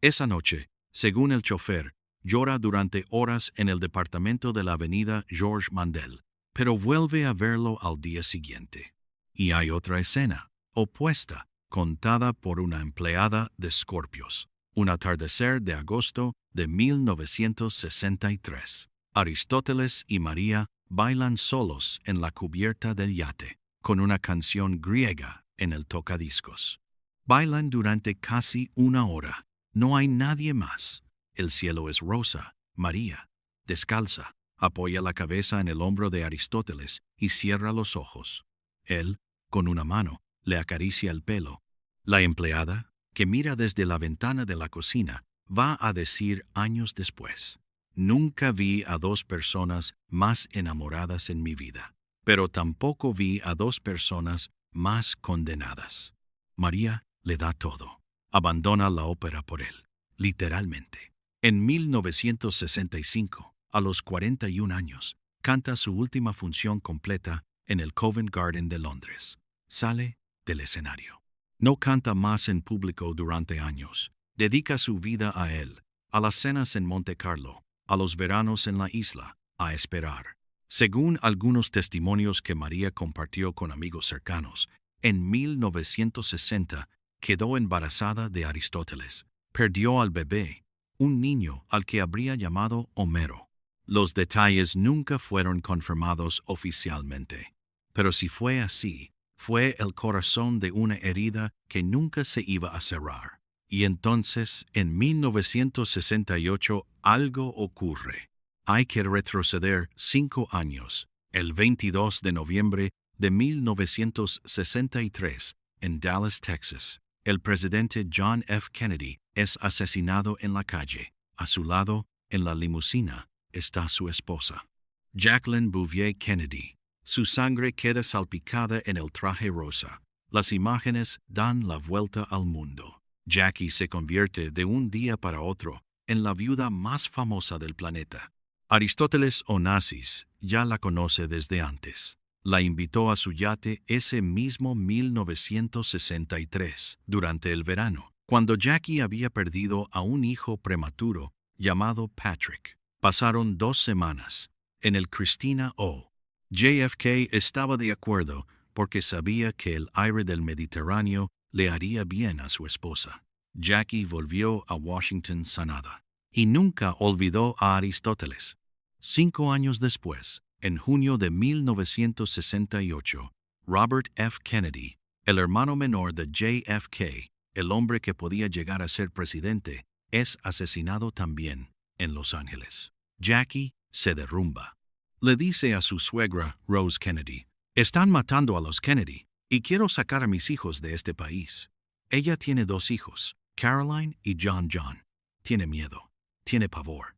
Esa noche, según el chofer, llora durante horas en el departamento de la avenida Georges Mandel, pero vuelve a verlo al día siguiente. Y hay otra escena, opuesta, contada por una empleada de Scorpios. Un atardecer de agosto de 1963. Aristóteles y María bailan solos en la cubierta del yate, con una canción griega en el tocadiscos. Bailan durante casi una hora. No hay nadie más. El cielo es rosa. María, descalza, apoya la cabeza en el hombro de Aristóteles y cierra los ojos. Él, con una mano, le acaricia el pelo. La empleada, que mira desde la ventana de la cocina, va a decir años después: nunca vi a dos personas más enamoradas en mi vida, pero tampoco vi a dos personas más condenadas. María le da todo. Abandona la ópera por él, literalmente. En 1965, a los 41 años, canta su última función completa en el Covent Garden de Londres. Sale del escenario. No canta más en público durante años. Dedica su vida a él, a las cenas en Monte Carlo, a los veranos en la isla, a esperar. Según algunos testimonios que María compartió con amigos cercanos, en 1960 quedó embarazada de Aristóteles. Perdió al bebé, un niño al que habría llamado Homero. Los detalles nunca fueron confirmados oficialmente, pero si fue así, fue el corazón de una herida que nunca se iba a cerrar. Y entonces, en 1968, algo ocurre. Hay que retroceder 5 años. El 22 de noviembre de 1963, en Dallas, Texas, el presidente John F. Kennedy es asesinado en la calle. A su lado, en la limusina, está su esposa, Jacqueline Bouvier Kennedy. Su sangre queda salpicada en el traje rosa. Las imágenes dan la vuelta al mundo. Jackie se convierte de un día para otro en la viuda más famosa del planeta. Aristóteles Onassis ya la conoce desde antes. La invitó a su yate ese mismo 1963, durante el verano, cuando Jackie había perdido a un hijo prematuro llamado Patrick. Pasaron 2 semanas en el Christina O. JFK estaba de acuerdo porque sabía que el aire del Mediterráneo le haría bien a su esposa. Jackie volvió a Washington sanada y nunca olvidó a Aristóteles. 5 años después, en junio de 1968, Robert F. Kennedy, el hermano menor de JFK, el hombre que podía llegar a ser presidente, es asesinado también en Los Ángeles. Jackie se derrumba. Le dice a su suegra, Rose Kennedy: están matando a los Kennedy y quiero sacar a mis hijos de este país. Ella tiene 2 hijos, Caroline y John John. Tiene miedo, tiene pavor.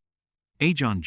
John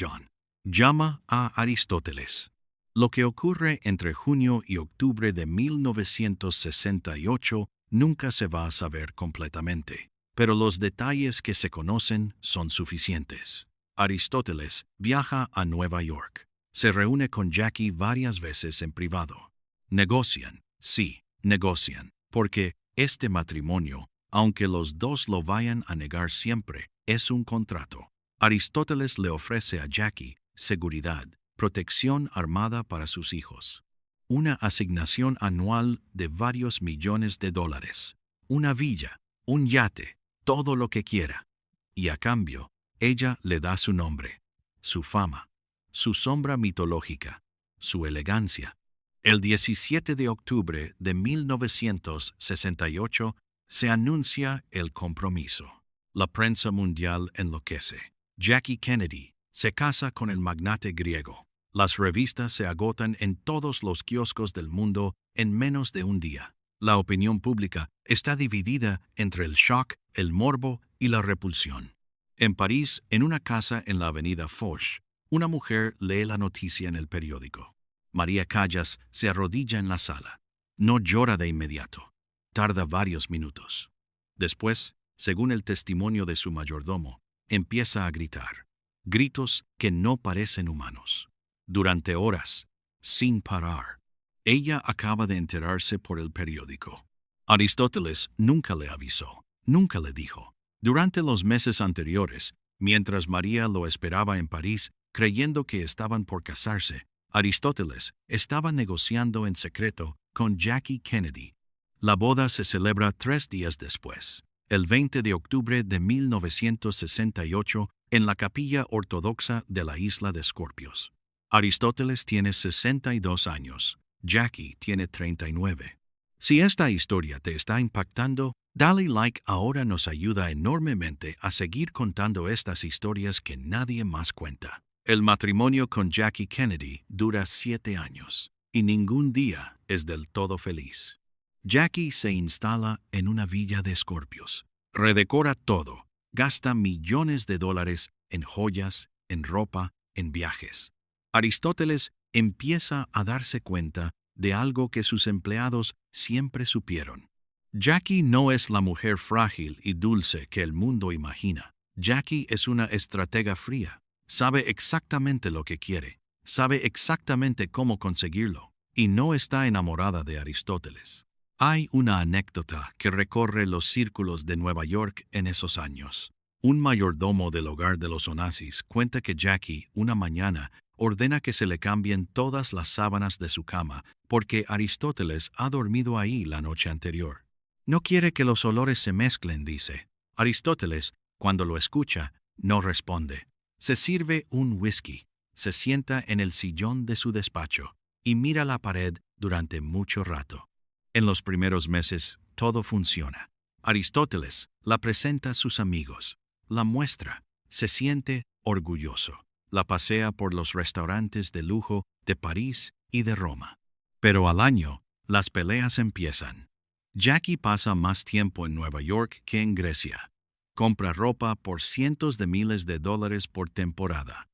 llama a Aristóteles. Lo que ocurre entre junio y octubre de 1968 nunca se va a saber completamente, pero los detalles que se conocen son suficientes. Aristóteles viaja a Nueva York. Se reúne con Jackie varias veces en privado. Negocian, sí, negocian, porque este matrimonio, aunque los dos lo vayan a negar siempre, es un contrato. Aristóteles le ofrece a Jackie seguridad, protección armada para sus hijos, una asignación anual de varios millones de dólares, una villa, un yate, todo lo que quiera. Y a cambio, ella le da su nombre, su fama, su sombra mitológica, su elegancia. El 17 de octubre de 1968 se anuncia el compromiso. La prensa mundial enloquece. Jackie Kennedy se casa con el magnate griego. Las revistas se agotan en todos los kioscos del mundo en menos de un día. La opinión pública está dividida entre el shock, el morbo y la repulsión. En París, en una casa en la avenida Foch, una mujer lee la noticia en el periódico. María Callas se arrodilla en la sala. No llora de inmediato. Tarda varios minutos. Después, según el testimonio de su mayordomo, empieza a gritar. Gritos que no parecen humanos. Durante horas, sin parar. Ella acaba de enterarse por el periódico. Aristóteles nunca le avisó, nunca le dijo. Durante los meses anteriores, mientras María lo esperaba en París, creyendo que estaban por casarse, Aristóteles estaba negociando en secreto con Jackie Kennedy. La boda se celebra 3 días después, el 20 de octubre de 1968, en la capilla ortodoxa de la isla de Scorpios. Aristóteles tiene 62 años, Jackie tiene 39. Si esta historia te está impactando, dale like ahora, nos ayuda enormemente a seguir contando estas historias que nadie más cuenta. El matrimonio con Jackie Kennedy dura 7 años, y ningún día es del todo feliz. Jackie se instala en una villa de Scorpios, redecora todo, gasta millones de dólares en joyas, en ropa, en viajes. Aristóteles empieza a darse cuenta de algo que sus empleados siempre supieron. Jackie no es la mujer frágil y dulce que el mundo imagina. Jackie es una estratega fría. Sabe exactamente lo que quiere, sabe exactamente cómo conseguirlo, y no está enamorada de Aristóteles. Hay una anécdota que recorre los círculos de Nueva York en esos años. Un mayordomo del hogar de los Onassis cuenta que Jackie, una mañana, ordena que se le cambien todas las sábanas de su cama porque Aristóteles ha dormido ahí la noche anterior. No quiere que los olores se mezclen, dice. Aristóteles, cuando lo escucha, no responde. Se sirve un whisky, se sienta en el sillón de su despacho y mira la pared durante mucho rato. En los primeros meses, todo funciona. Aristóteles la presenta a sus amigos, la muestra, se siente orgulloso, la pasea por los restaurantes de lujo de París y de Roma. Pero al año, las peleas empiezan. Jackie pasa más tiempo en Nueva York que en Grecia. Compra ropa por cientos de miles de dólares por temporada.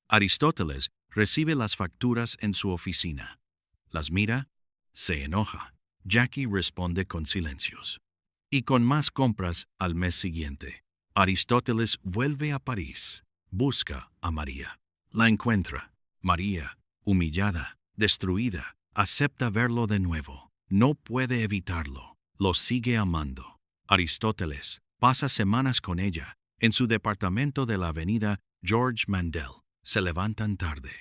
Aristóteles recibe las facturas en su oficina. Las mira, se enoja. Jackie responde con silencios. Y con más compras al mes siguiente. Aristóteles vuelve a París. Busca a María. La encuentra. María, humillada, destruida, acepta verlo de nuevo. No puede evitarlo. Lo sigue amando. Aristóteles pasa semanas con ella. En su departamento de la avenida George Mandel. Se levantan tarde.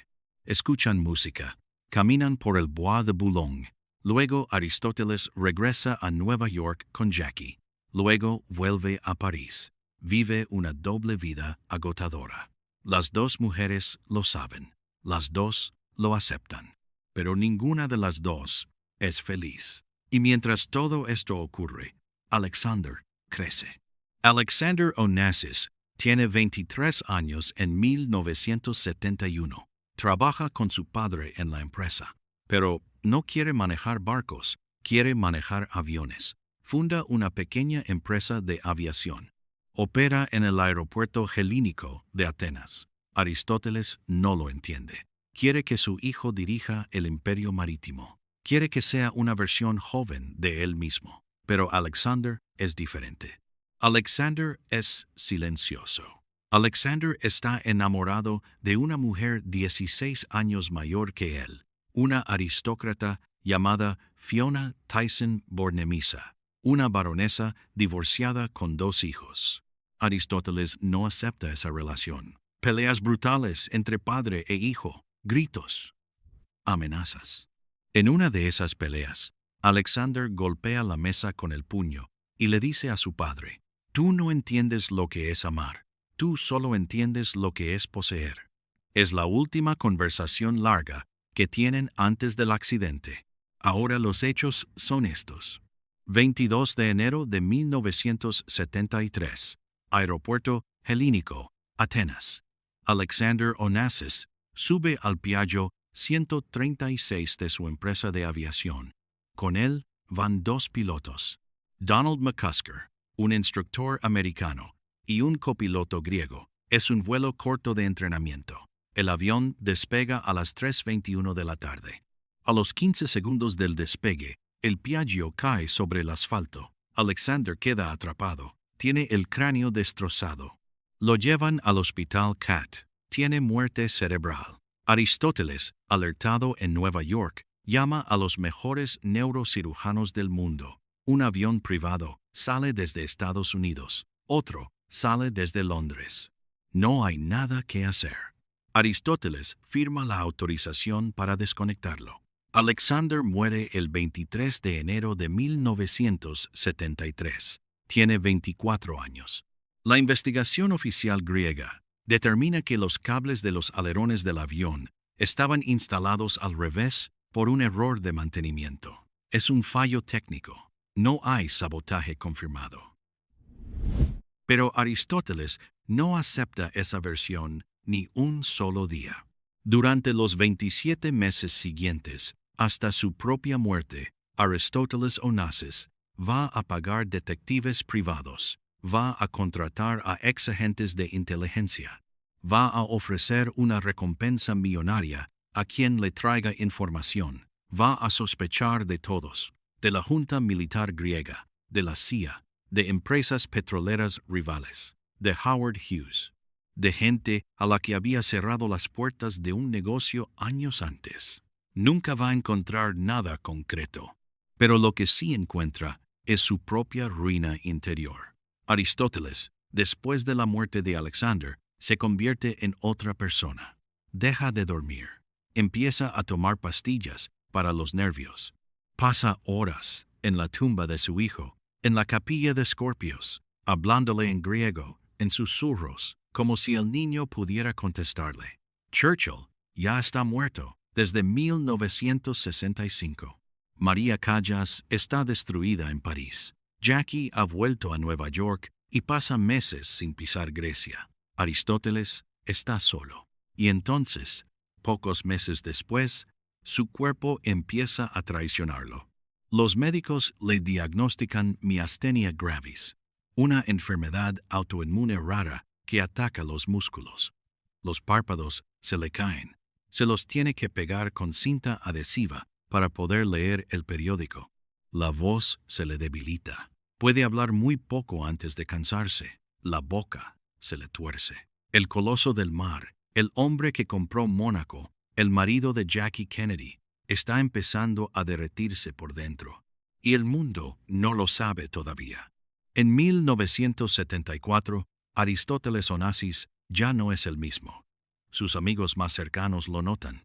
Escuchan música. Caminan por el Bois de Boulogne. Luego Aristóteles regresa a Nueva York con Jackie. Luego vuelve a París. Vive una doble vida agotadora. Las dos mujeres lo saben. Las dos lo aceptan. Pero ninguna de las dos es feliz. Y mientras todo esto ocurre, Alexander crece. Alexander Onassis tiene 23 años en 1971. Trabaja con su padre en la empresa, pero no quiere manejar barcos, quiere manejar aviones. Funda una pequeña empresa de aviación. Opera en el aeropuerto helínico de Atenas. Aristóteles no lo entiende. Quiere que su hijo dirija el imperio marítimo. Quiere que sea una versión joven de él mismo. Pero Alexander es diferente. Alexander es silencioso. Alexander está enamorado de una mujer 16 años mayor que él, una aristócrata llamada Fiona Tyson Bornemisza, una baronesa divorciada con 2 hijos. Aristóteles no acepta esa relación. Peleas brutales entre padre e hijo, gritos, amenazas. En una de esas peleas, Alexander golpea la mesa con el puño y le dice a su padre: «Tú no entiendes lo que es amar, tú solo entiendes lo que es poseer». Es la última conversación larga que tienen antes del accidente. Ahora los hechos son estos. 22 de enero de 1973. Aeropuerto Helínico, Atenas. Alexander Onassis sube al Piaggio 136 de su empresa de aviación. Con él van 2 pilotos. Donald McCusker, un instructor americano, y un copiloto griego. Es un vuelo corto de entrenamiento. El avión despega a las 3:21 de la tarde. A los 15 segundos del despegue, el Piaggio cae sobre el asfalto. Alexander queda atrapado. Tiene el cráneo destrozado. Lo llevan al hospital Cat. Tiene muerte cerebral. Aristóteles, alertado en Nueva York, llama a los mejores neurocirujanos del mundo. Un avión privado sale desde Estados Unidos. Otro sale desde Londres. No hay nada que hacer. Aristóteles firma la autorización para desconectarlo. Alexander muere el 23 de enero de 1973. Tiene 24 años. La investigación oficial griega determina que los cables de los alerones del avión estaban instalados al revés por un error de mantenimiento. Es un fallo técnico. No hay sabotaje confirmado. Pero Aristóteles no acepta esa versión ni un solo día. Durante los 27 meses siguientes, hasta su propia muerte, Aristóteles Onassis va a pagar detectives privados, va a contratar a ex agentes de inteligencia, va a ofrecer una recompensa millonaria a quien le traiga información, va a sospechar de todos, de la Junta Militar Griega, de la CIA, de empresas petroleras rivales, de Howard Hughes, de gente a la que había cerrado las puertas de un negocio años antes. Nunca va a encontrar nada concreto, pero lo que sí encuentra es su propia ruina interior. Aristóteles, después de la muerte de Alexander, se convierte en otra persona. Deja de dormir. Empieza a tomar pastillas para los nervios. Pasa horas en la tumba de su hijo, en la capilla de Escorpios, hablándole en griego, en susurros, como si el niño pudiera contestarle. Churchill ya está muerto desde 1965. María Callas está destruida en París. Jackie ha vuelto a Nueva York y pasa meses sin pisar Grecia. Aristóteles está solo. Y entonces, pocos meses después, su cuerpo empieza a traicionarlo. Los médicos le diagnostican miastenia gravis, una enfermedad autoinmune rara que ataca los músculos. Los párpados se le caen. Se los tiene que pegar con cinta adhesiva para poder leer el periódico. La voz se le debilita. Puede hablar muy poco antes de cansarse. La boca se le tuerce. El coloso del mar, el hombre que compró Mónaco, el marido de Jackie Kennedy, está empezando a derretirse por dentro. Y el mundo no lo sabe todavía. En 1974, Aristóteles Onassis ya no es el mismo. Sus amigos más cercanos lo notan.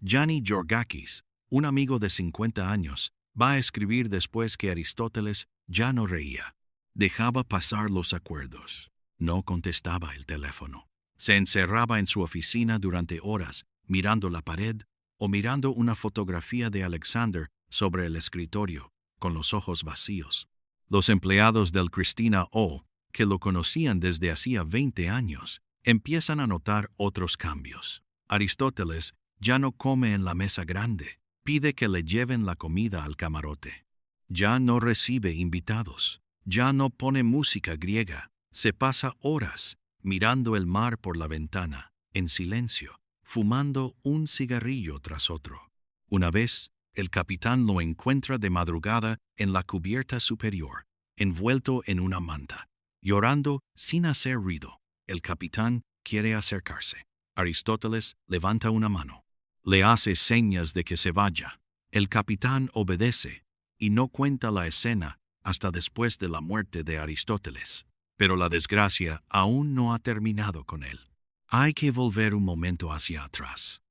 Gianni Georgakis, un amigo de 50 años, va a escribir después que Aristóteles ya no reía. Dejaba pasar los acuerdos. No contestaba el teléfono. Se encerraba en su oficina durante horas, mirando la pared o mirando una fotografía de Alexander sobre el escritorio, con los ojos vacíos. Los empleados del Christina O., que lo conocían desde hacía 20 años, empiezan a notar otros cambios. Aristóteles ya no come en la mesa grande, pide que le lleven la comida al camarote. Ya no recibe invitados, ya no pone música griega, se pasa horas mirando el mar por la ventana, en silencio, fumando un cigarrillo tras otro. Una vez, el capitán lo encuentra de madrugada en la cubierta superior, envuelto en una manta, llorando sin hacer ruido. El capitán quiere acercarse. Aristóteles levanta una mano. Le hace señas de que se vaya. El capitán obedece y no cuenta la escena hasta después de la muerte de Aristóteles. Pero la desgracia aún no ha terminado con él. Hay que volver un momento hacia atrás.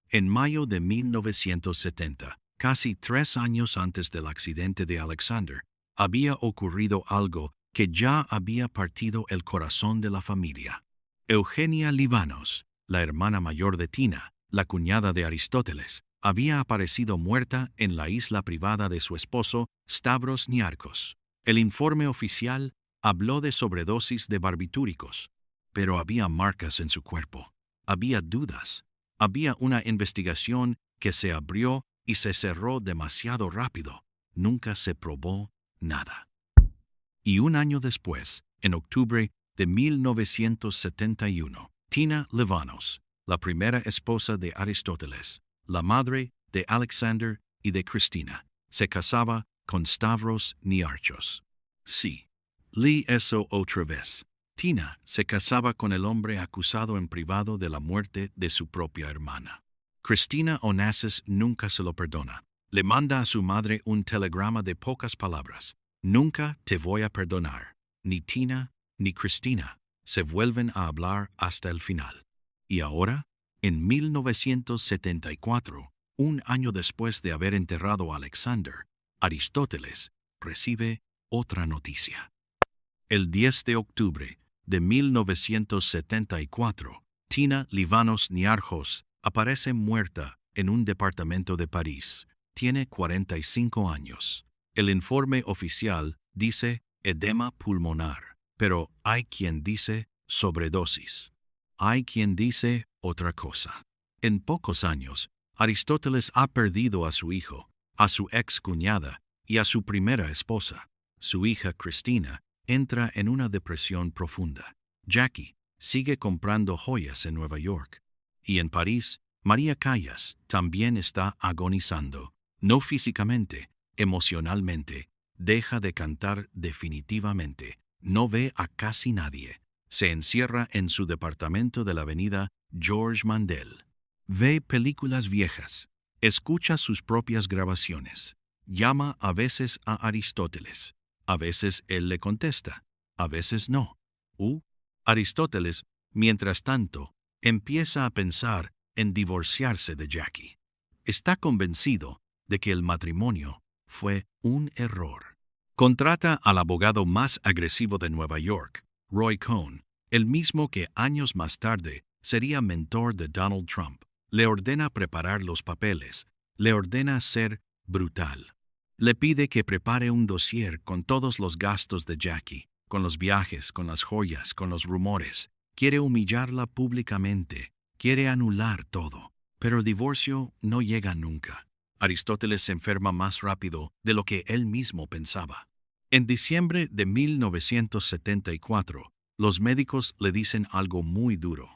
En mayo de 1970, casi 3 años antes del accidente de Alexander, había ocurrido algo que ya había partido el corazón de la familia. Eugenia Livanos, la hermana mayor de Tina, la cuñada de Aristóteles, había aparecido muerta en la isla privada de su esposo, Stavros Niarchos. El informe oficial habló de sobredosis de barbitúricos, pero había marcas en su cuerpo. Había dudas. Había una investigación que se abrió y se cerró demasiado rápido. Nunca se probó nada. Y un año después, en octubre de 1971, Tina Livanos, la primera esposa de Aristóteles, la madre de Alexander y de Cristina, se casaba con Stavros Niarchos. Sí, leí eso otra vez. Tina se casaba con el hombre acusado en privado de la muerte de su propia hermana. Christina Onassis nunca se lo perdona. Le manda a su madre un telegrama de pocas palabras. Nunca te voy a perdonar. Ni Tina ni Cristina se vuelven a hablar hasta el final. Y ahora, en 1974, Un año después de haber enterrado a Alexander, Aristóteles recibe otra noticia. El 10 de octubre de 1974, Tina Livanos Niarchos aparece muerta en un departamento de París. Tiene 45 años. El informe oficial dice edema pulmonar, pero hay quien dice sobredosis. Hay quien dice otra cosa. En pocos años, Aristóteles ha perdido a su hijo, a su ex cuñada y a su primera esposa. Su hija Cristina entra en una depresión profunda. Jackie sigue comprando joyas en Nueva York. Y en París, María Callas también está agonizando. No físicamente, emocionalmente. Deja de cantar definitivamente. No ve a casi nadie. Se encierra en su departamento de la avenida George Mandel. Ve películas viejas. Escucha sus propias grabaciones. Llama a veces a Aristóteles. A veces él le contesta. A veces no. Aristóteles, mientras tanto, empieza a pensar en divorciarse de Jackie. Está convencido de que el matrimonio fue un error. Contrata al abogado más agresivo de Nueva York, Roy Cohn, el mismo que años más tarde sería mentor de Donald Trump. Le ordena preparar los papeles. Le ordena ser brutal. Le pide que prepare un dossier con todos los gastos de Jackie, con los viajes, con las joyas, con los rumores. Quiere humillarla públicamente. Quiere anular todo. Pero el divorcio no llega nunca. Aristóteles se enferma más rápido de lo que él mismo pensaba. En diciembre de 1974, los médicos le dicen algo muy duro.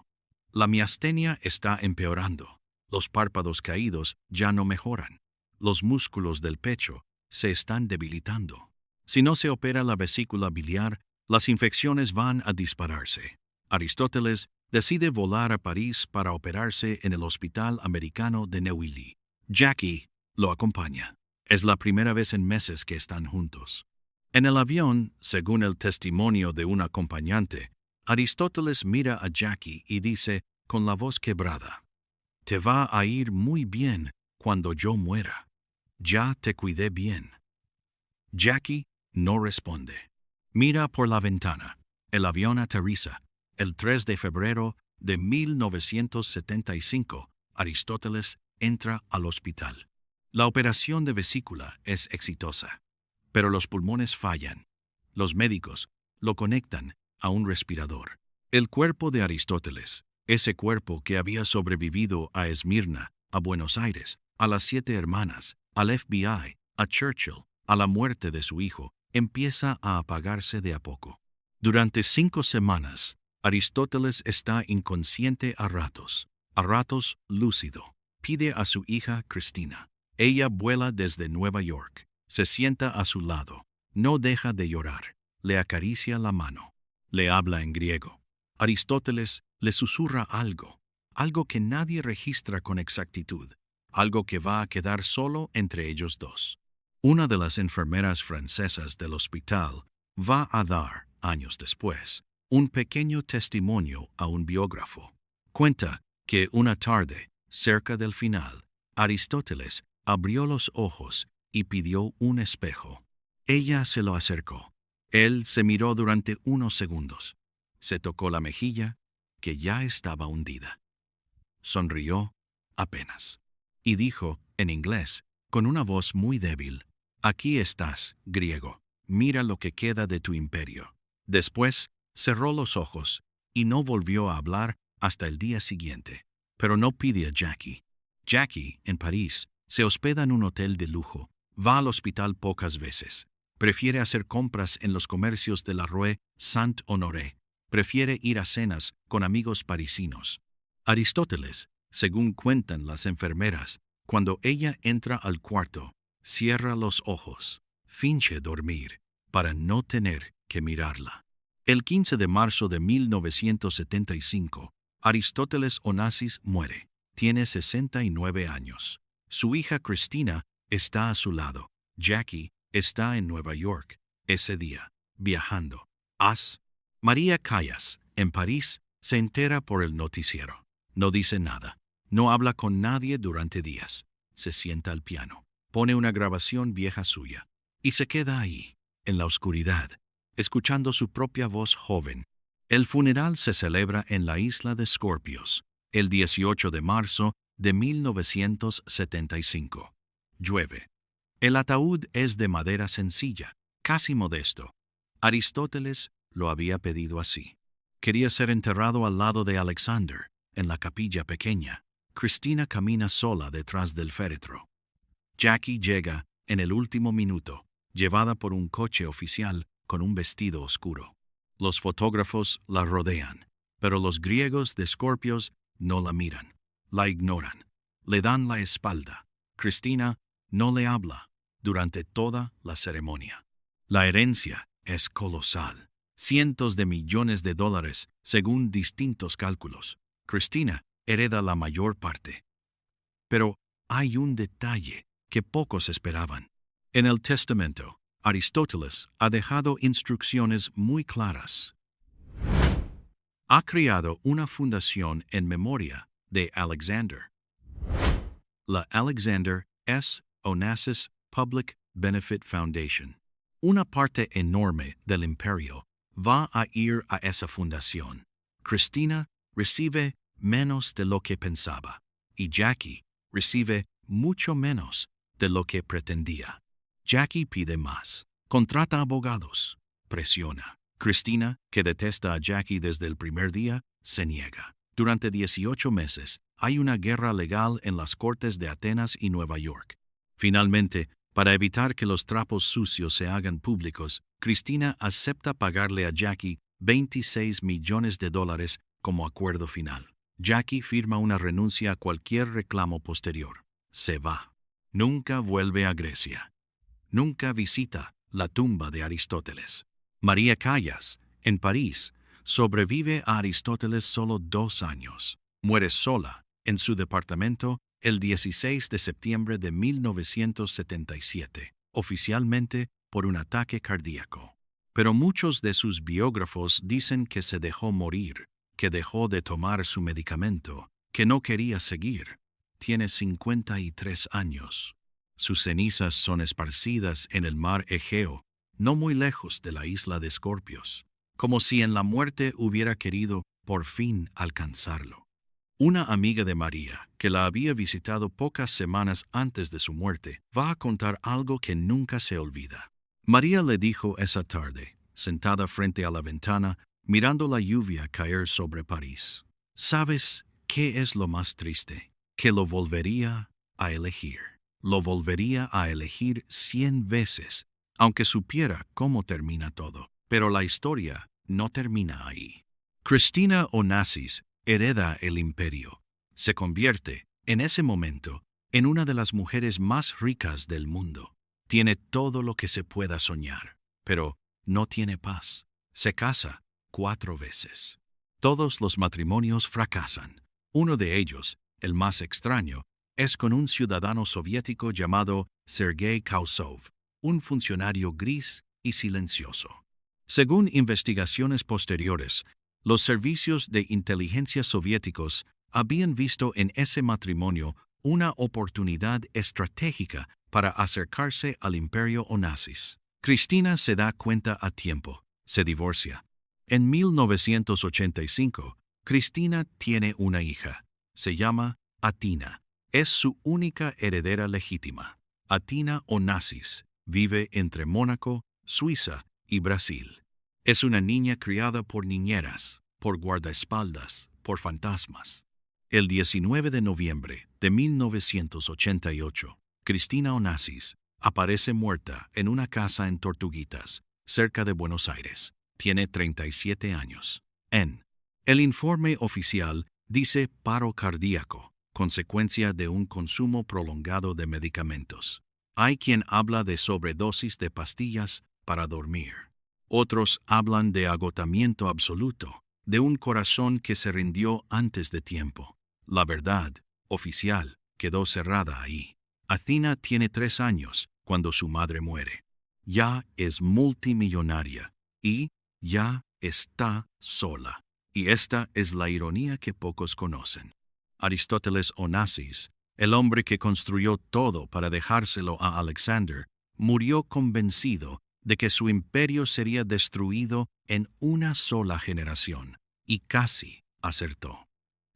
La miastenia está empeorando. Los párpados caídos ya no mejoran. Los músculos del pecho se están debilitando. Si no se opera la vesícula biliar, las infecciones van a dispararse. Aristóteles decide volar a París para operarse en el Hospital Americano de Neuilly. Jackie lo acompaña. Es la primera vez en meses que están juntos. En el avión, según el testimonio de un acompañante, Aristóteles mira a Jackie y dice con la voz quebrada: «Te va a ir muy bien cuando yo muera. Ya te cuidé bien». Jackie no responde. Mira por la ventana. El avión aterriza. El 3 de febrero de 1975, Aristóteles entra al hospital. La operación de vesícula es exitosa, pero los pulmones fallan. Los médicos lo conectan a un respirador. El cuerpo de Aristóteles, ese cuerpo que había sobrevivido a Esmirna, a Buenos Aires, a las 7 hermanas, al FBI, a Churchill, a la muerte de su hijo, empieza a apagarse de a poco. Durante 5 semanas, Aristóteles está inconsciente a ratos lúcido. Pide a su hija Cristina. Ella vuela desde Nueva York. Se sienta a su lado. No deja de llorar. Le acaricia la mano. Le habla en griego. Aristóteles le susurra algo que nadie registra con exactitud, algo que va a quedar solo entre ellos dos. Una de las enfermeras francesas del hospital va a dar, años después, un pequeño testimonio a un biógrafo. Cuenta que una tarde, cerca del final, Aristóteles abrió los ojos y pidió un espejo. Ella se lo acercó. Él se miró durante unos segundos. Se tocó la mejilla, que ya estaba hundida. Sonrió apenas. Y dijo, en inglés, con una voz muy débil: «Aquí estás, griego. Mira lo que queda de tu imperio». Después, cerró los ojos y no volvió a hablar hasta el día siguiente. Pero no pide a Jackie. Jackie, en París, se hospeda en un hotel de lujo. Va al hospital pocas veces. Prefiere hacer compras en los comercios de la Rue Saint-Honoré. Prefiere ir a cenas con amigos parisinos. Aristóteles, según cuentan las enfermeras, cuando ella entra al cuarto, cierra los ojos, finge dormir, para no tener que mirarla. El 15 de marzo de 1975, Aristóteles Onassis muere. Tiene 69 años. Su hija Cristina está a su lado. Jackie está en Nueva York ese día, viajando. María Callas, en París, se entera por el noticiero. No dice nada. No habla con nadie durante días. se sienta al piano, pone una grabación vieja suya y se queda ahí, en la oscuridad, escuchando su propia voz joven. El funeral se celebra en la isla de Scorpios, el 18 de marzo de 1975. Llueve. El ataúd es de madera sencilla, casi modesto. Aristóteles lo había pedido así. Quería ser enterrado al lado de Alexander, en la capilla pequeña. Cristina camina sola detrás del féretro. Jackie llega en el último minuto, llevada por un coche oficial con un vestido oscuro. Los fotógrafos la rodean, pero los griegos de Scorpios no la miran, la ignoran, le dan la espalda. Cristina no le habla durante toda la ceremonia. La herencia es colosal, cientos de millones de dólares según distintos cálculos. Cristina hereda la mayor parte. Pero hay un detalle que pocos esperaban. En el testamento, Aristóteles ha dejado instrucciones muy claras. Ha creado una fundación en memoria de Alexander. La Alexander S. Onassis Public Benefit Foundation. Una parte enorme del imperio va a ir a esa fundación. Cristina recibe menos de lo que pensaba, y Jackie recibe mucho menos de lo que pretendía. Jackie pide más, contrata abogados, presiona. Cristina, que detesta a Jackie desde el primer día, se niega. Durante 18 meses hay una guerra legal en las cortes de Atenas y Nueva York. Finalmente, para evitar que los trapos sucios se hagan públicos, Cristina acepta pagarle a Jackie $26 millones como acuerdo final. Jackie firma una renuncia a cualquier reclamo posterior. Se va. Nunca vuelve a Grecia. Nunca visita la tumba de Aristóteles. María Callas, en París, sobrevive a Aristóteles solo 2 años. Muere sola en su departamento el 16 de septiembre de 1977, oficialmente por un ataque cardíaco. Pero muchos de sus biógrafos dicen que se dejó morir, que dejó de tomar su medicamento, que no quería seguir. Tiene 53 años. Sus cenizas son esparcidas en el mar Egeo, no muy lejos de la isla de Scorpios, como si en la muerte hubiera querido por fin alcanzarlo. Una amiga de María, que la había visitado pocas semanas antes de su muerte, va a contar algo que nunca se olvida. María le dijo esa tarde, sentada frente a la ventana, mirando la lluvia caer sobre París: ¿Sabes qué es lo más triste? Que lo volvería a elegir. Lo volvería a elegir 100 veces, aunque supiera cómo termina todo. Pero la historia no termina ahí. Cristina Onassis hereda el imperio. Se convierte, en ese momento, en una de las mujeres más ricas del mundo. Tiene todo lo que se pueda soñar, pero no tiene paz. Se casa 4 veces. Todos los matrimonios fracasan. Uno de ellos, el más extraño, es con un ciudadano soviético llamado Sergei Kausov, un funcionario gris y silencioso. Según investigaciones posteriores, los servicios de inteligencia soviéticos habían visto en ese matrimonio una oportunidad estratégica para acercarse al imperio Onassis. Cristina se da cuenta a tiempo, se divorcia. En 1985, Cristina tiene una hija. Se llama Atina. Es su única heredera legítima. Atina Onassis vive entre Mónaco, Suiza y Brasil. Es una niña criada por niñeras, por guardaespaldas, por fantasmas. El 19 de noviembre de 1988, Cristina Onassis aparece muerta en una casa en Tortuguitas, cerca de Buenos Aires. Tiene 37 años. El informe oficial dice paro cardíaco, consecuencia de un consumo prolongado de medicamentos. Hay quien habla de sobredosis de pastillas para dormir. Otros hablan de agotamiento absoluto, de un corazón que se rindió antes de tiempo. La verdad oficial quedó cerrada ahí. Athina tiene 3 años cuando su madre muere. Ya es multimillonaria y ya está sola. Y esta es la ironía que pocos conocen. Aristóteles Onassis El hombre que construyó todo para dejárselo a Alexander murió convencido de que su imperio sería destruido en una sola generación, y casi acertó.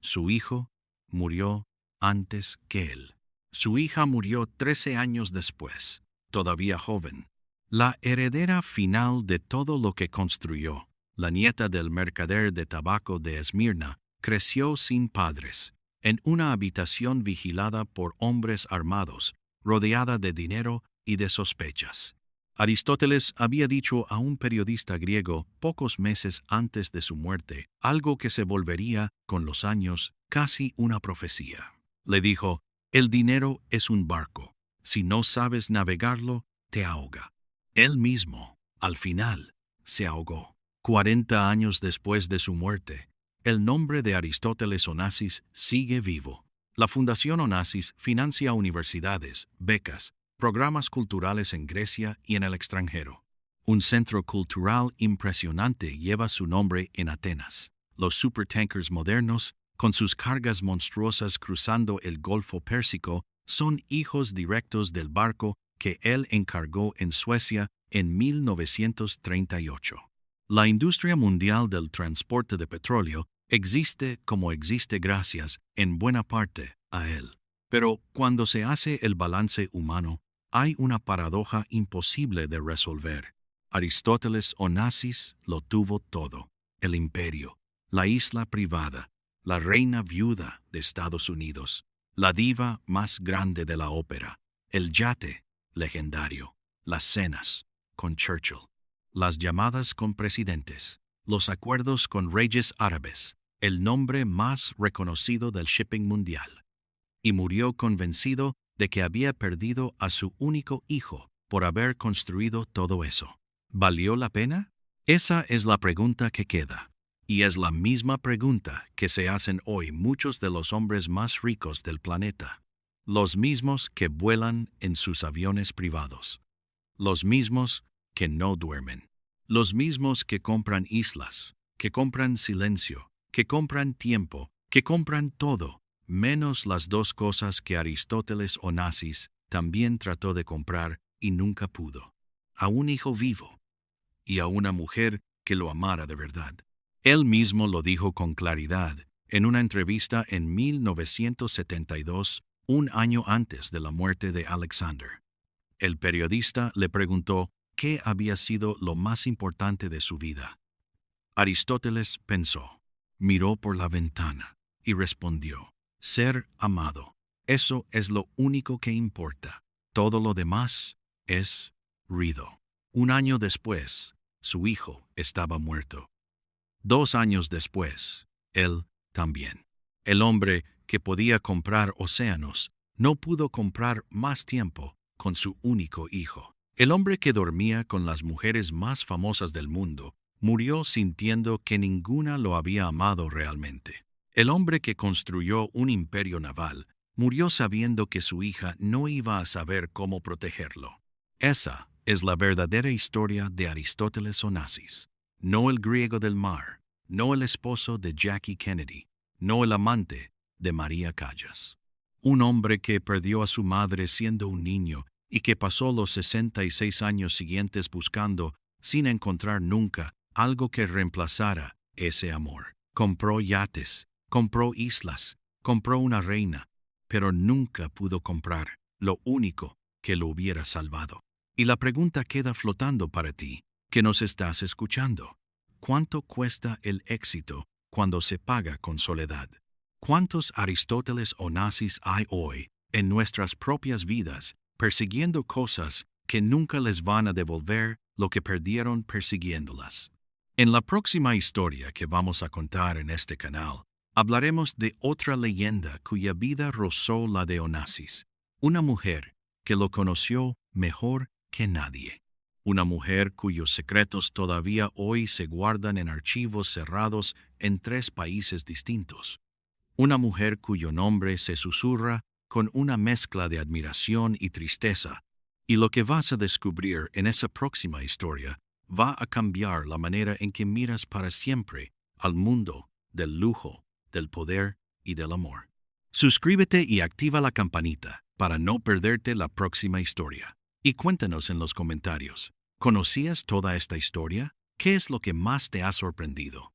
Su hijo murió antes que él. Su hija murió 13 años después, todavía joven. La heredera final de todo lo que construyó, la nieta del mercader de tabaco de Esmirna, creció sin padres, en una habitación vigilada por hombres armados, rodeada de dinero y de sospechas. Aristóteles había dicho a un periodista griego pocos meses antes de su muerte algo que se volvería, con los años, casi una profecía. Le dijo: «El dinero es un barco. Si no sabes navegarlo, te ahoga». Él mismo, al final, se ahogó. 40 años después de su muerte, el nombre de Aristóteles Onassis sigue vivo. La Fundación Onassis financia universidades, becas, programas culturales en Grecia y en el extranjero. Un centro cultural impresionante lleva su nombre en Atenas. Los supertankers modernos, con sus cargas monstruosas cruzando el Golfo Pérsico, son hijos directos del barco que él encargó en Suecia en 1938. La industria mundial del transporte de petróleo existe como existe gracias, en buena parte, a él. Pero cuando se hace el balance humano, hay una paradoja imposible de resolver. Aristóteles Onassis lo tuvo todo: el imperio, la isla privada, la reina viuda de Estados Unidos, la diva más grande de la ópera, el yate legendario, las cenas con Churchill, las llamadas con presidentes, los acuerdos con reyes árabes, el nombre más reconocido del shipping mundial. Y murió convencido de que había perdido a su único hijo por haber construido todo eso. ¿Valió la pena? Esa es la pregunta que queda, y es la misma pregunta que se hacen hoy muchos de los hombres más ricos del planeta. Los mismos que vuelan en sus aviones privados. Los mismos que no duermen. Los mismos que compran islas, que compran silencio, que compran tiempo, que compran todo, menos las dos cosas que Aristóteles Onassis también trató de comprar y nunca pudo: a un hijo vivo y a una mujer que lo amara de verdad. Él mismo lo dijo con claridad en una entrevista en 1972, un año antes de la muerte de Alexander. El periodista le preguntó qué había sido lo más importante de su vida. Aristóteles pensó, miró por la ventana y respondió: ser amado. Eso es lo único que importa. Todo lo demás es ruido. Un año después, su hijo estaba muerto. 2 años después, él también. El hombre que podía comprar océanos no pudo comprar más tiempo con su único hijo. El hombre que dormía con las mujeres más famosas del mundo murió sintiendo que ninguna lo había amado realmente. El hombre que construyó un imperio naval murió sabiendo que su hija no iba a saber cómo protegerlo. Esa es la verdadera historia de Aristóteles Onassis. No el griego del mar, no el esposo de Jackie Kennedy, no el amante de María Callas. Un hombre que perdió a su madre siendo un niño y que pasó los 66 años siguientes buscando, sin encontrar nunca, algo que reemplazara ese amor. Compró yates, compró islas, compró una reina, pero nunca pudo comprar lo único que lo hubiera salvado. Y la pregunta queda flotando para ti, que nos estás escuchando. ¿Cuánto cuesta el éxito cuando se paga con soledad? ¿Cuántos Aristóteles Onassis hay hoy en nuestras propias vidas persiguiendo cosas que nunca les van a devolver lo que perdieron persiguiéndolas? En la próxima historia que vamos a contar en este canal, hablaremos de otra leyenda cuya vida rozó la de Onassis, una mujer que lo conoció mejor que nadie. Una mujer cuyos secretos todavía hoy se guardan en archivos cerrados en 3 países distintos. Una mujer cuyo nombre se susurra con una mezcla de admiración y tristeza, y lo que vas a descubrir en esa próxima historia va a cambiar la manera en que miras para siempre al mundo del lujo, del poder y del amor. Suscríbete y activa la campanita para no perderte la próxima historia. Y cuéntanos en los comentarios, ¿conocías toda esta historia? ¿Qué es lo que más te ha sorprendido?